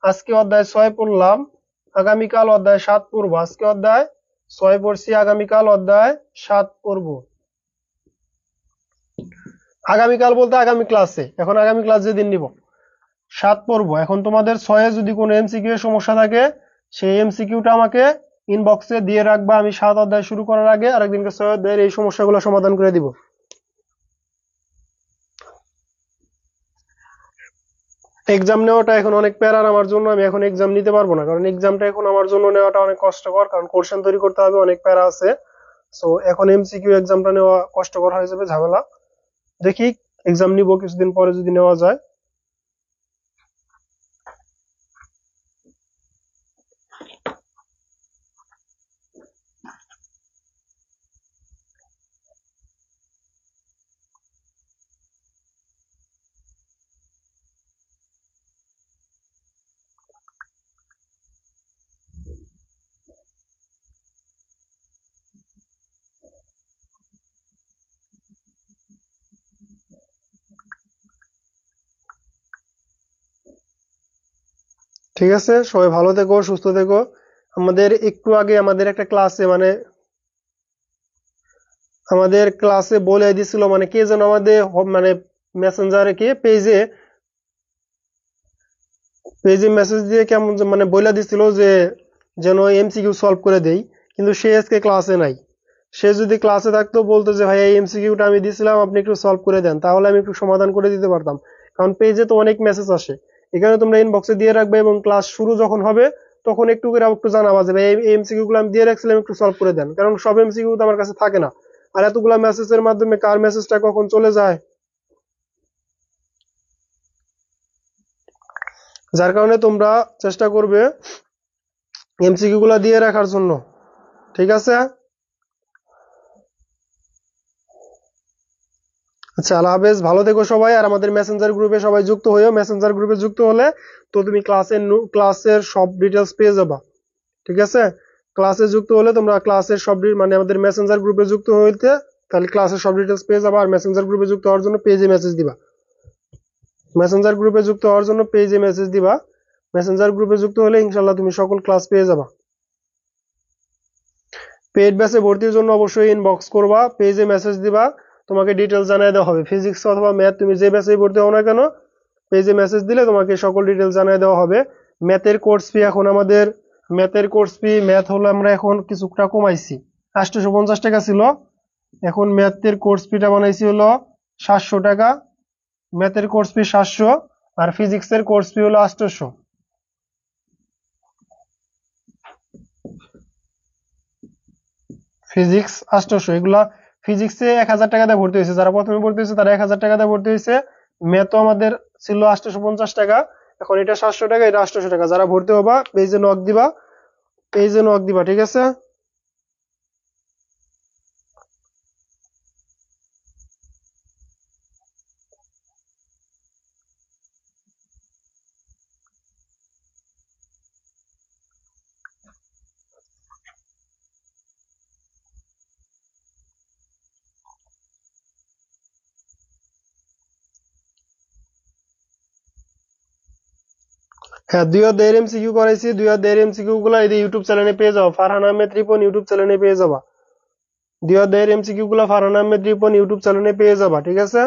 আজকে অধ্যায় 6 পড়লাম, আগামীকাল অধ্যায় 7 পড়বো। আজকে অধ্যায় 6 পড়ছি, আগামীকাল অধ্যায় 7 পড়বো। আগামীকাল বলতে আগামী ক্লাসে, এখন আগামী ক্লাস যেদিন নিব 7 পড়বো। এখন তোমাদের 6 যদি কোনো এমসিকিউ এর সমস্যা থাকে সেই এমসিকিউটা আমাকে ইনবক্সে দিয়ে রাখবা। আমি 7 অধ্যায় শুরু করার আগে আরেকদিনকে 6 অধ্যায়ের এই সমস্যাগুলো সমাধান করে দিব। এক্সাম নেওয়াটা এখন অনেক প্যারার আমার জন্য, আমি এখন এক্সাম নিতে পারবো না, কারণ এক্সামটা এখন আমার জন্য নেওয়াটা অনেক কষ্টকর, কারণ কোশ্চেন তৈরি করতে হবে, অনেক প্যারা আছে। সো এখন এমসিকিউ এক্সামটা নেওয়া কষ্টকর হয়ে যাবে, ঝামেলা। দেখি এক্সাম নিব কিছুদিন পরে যদি নেওয়া যায়। ঠিক আছে, সবাই ভালো থেকো, সুস্থ থেকো। আমাদের একটু আগে আমাদের একটা ক্লাসে আমাদের ক্লাসে বলে দিছিল, মানে কে যেন আমাদের মানে মেসেঞ্জারে কে পেজে পেজে মেসেজ দিয়ে কেমন মানে বলে দিছিল যে যেন এমসিকিউ সলভ করে দেই, কিন্তু সে আজকে ক্লাসে নাই। সে যদি ক্লাসে থাকতো বলতো যে ভাই এই এমসিকিউটা আমি দিছিলাম, আপনি একটু সলভ করে দেন, তাহলে আমি একটু সমাধান করে দিতে পারতাম। কারণ পেজে তো অনেক মেসেজ আসে, এখানে তোমরা ইনবক্সে দিয়ে রাখবে এবং ক্লাস শুরু যখন হবে তখন একটু করে একটু জানাবা যে ভাই এই এমসিকিউ গুলো আমি দিয়ে রাখছিলাম, একটু সলভ করে দেন। কারণ সব এমসিকিউ তো আমার কাছে থাকে না, আর এতগুলা মেসেজের মাধ্যমে কার মেসেজটা কখন চলে যায়, যার কারণে তোমরা চেষ্টা করবে এমসিকিউ গুলা দিয়ে রাখার জন্য। ঠিক আছে, আচ্ছা আল্লাহ হাফেজ, ভালো থেকো সবাই। আর আমাদের মেসেঞ্জার গ্রুপে সবাই যুক্ত হয়েও, মেসেঞ্জার গ্রুপে যুক্ত হলে তো তুমি ক্লাসের সব ডিটেলস পেয়ে যাবা। ঠিক আছে, ক্লাসে যুক্ত হলে তোমরা ক্লাসের সব মানে আমাদের মেসেঞ্জার গ্রুপে যুক্ত হইতে, তাহলে ক্লাসের সব ডিটেলস পেয়ে যাবা। আর মেসেঞ্জার গ্রুপে যুক্ত হওয়ার জন্য পেজে মেসেজ দিবা, মেসেঞ্জার গ্রুপে যুক্ত হওয়ার জন্য পেজে মেসেজ দিবা। মেসেঞ্জার গ্রুপে যুক্ত হলে ইনশাল্লাহ তুমি সকল ক্লাস পেয়ে যাবা। পেইড ব্যাচে ভর্তির জন্য অবশ্যই ইনবক্স করবা, পেজে মেসেজ দিবা, তোমাকে ডিটেলস জানিয়ে দেওয়া হবে। ফিজিক্স অথবা ম্যাথ তুমি যে ব্যাচে ভর্তি হও না কেন, পেজে মেসেজ দিলে তোমাকে সকল ডিটেলস জানিয়ে দেওয়া হবে। ম্যাথের কোর্স ফি এখন আমাদের ম্যাথ হলো আমরা এখন কিছুটা কমাইছি, 850 টাকা ছিল, এখন ম্যাথের কোর্স ফিটা বানাইছি হলো 700 টাকা। ম্যাথের কোর্স ফি 700, আর ফিজিক্সের কোর্স ফি হলো 800। ফিজিক্স 800, এগুলা ফিজিক্সে 1000 টাকা দিয়ে ভর্তি হয়েছে, যারা প্রথমে ভর্তি হয়েছে তারা 1000 টাকা দিয়ে ভর্তি হয়েছে। ম্যাথও আমাদের ছিল 850 টাকা, এখন এটা 700 টাকা, এটা 800 টাকা। যারা ভর্তি হবা পেজে নক দিবা, ঠিক আছে। হ্যাঁ, 2 অধ্যায়ের এমসিকিউ করাইছি। 2 অধ্যায়ের এমসিকিউ গুলা এই ইউটিউব চ্যানেলে পেয়ে যাবো, ফারহান আহমেদ রিপন ইউটিউব চ্যানেলে পেয়ে যাবা। 2 অধ্যায়ের এমসিকিউ গুলা ফারহান আহমেদ রিপন ইউটিউব চ্যানেলে পেয়ে যাবা, ঠিক আছে?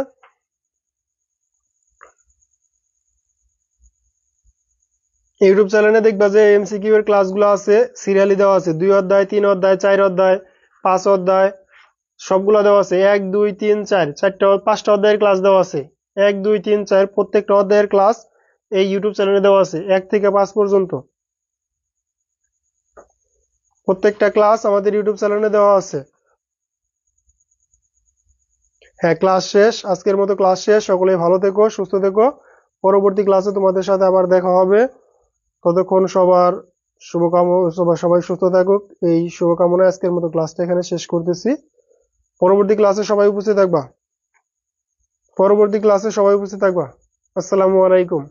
ইউটিউব চ্যানেলে দেখবা যে এমসিকিউ এর ক্লাসগুলো আছে, সিরিয়ালি দেওয়া আছে। 2 অধ্যায়, 3 অধ্যায়, 4 অধ্যায়, 5 অধ্যায় সবগুলা দেওয়া আছে। 1, 2, 3, 4 5টা অধ্যায়ের ক্লাস দেওয়া আছে। 1, 2, 3, 4 প্রত্যেকটা অধ্যায়ের ক্লাস এই ইউটিউব চ্যানেলে দেওয়া আছে, 1 থেকে 5 পর্যন্ত প্রত্যেকটা ক্লাস আমাদের ইউটিউব চ্যানেলে দেওয়া আছে। হ্যাঁ, ক্লাস শেষ, আজকের মতো ক্লাস শেষ। সকলেই ভালো থেকো, সুস্থ থেকো। পরবর্তী ক্লাসে তোমাদের সাথে আবার দেখা হবে। ততক্ষণ সবার সবাই সুস্থ থাকুক, এই শুভকামনায় আজকের মতো ক্লাসটা এখানে শেষ করতেছি। পরবর্তী ক্লাসে সবাই উপস্থিত থাকবা। আসসালামু আলাইকুম।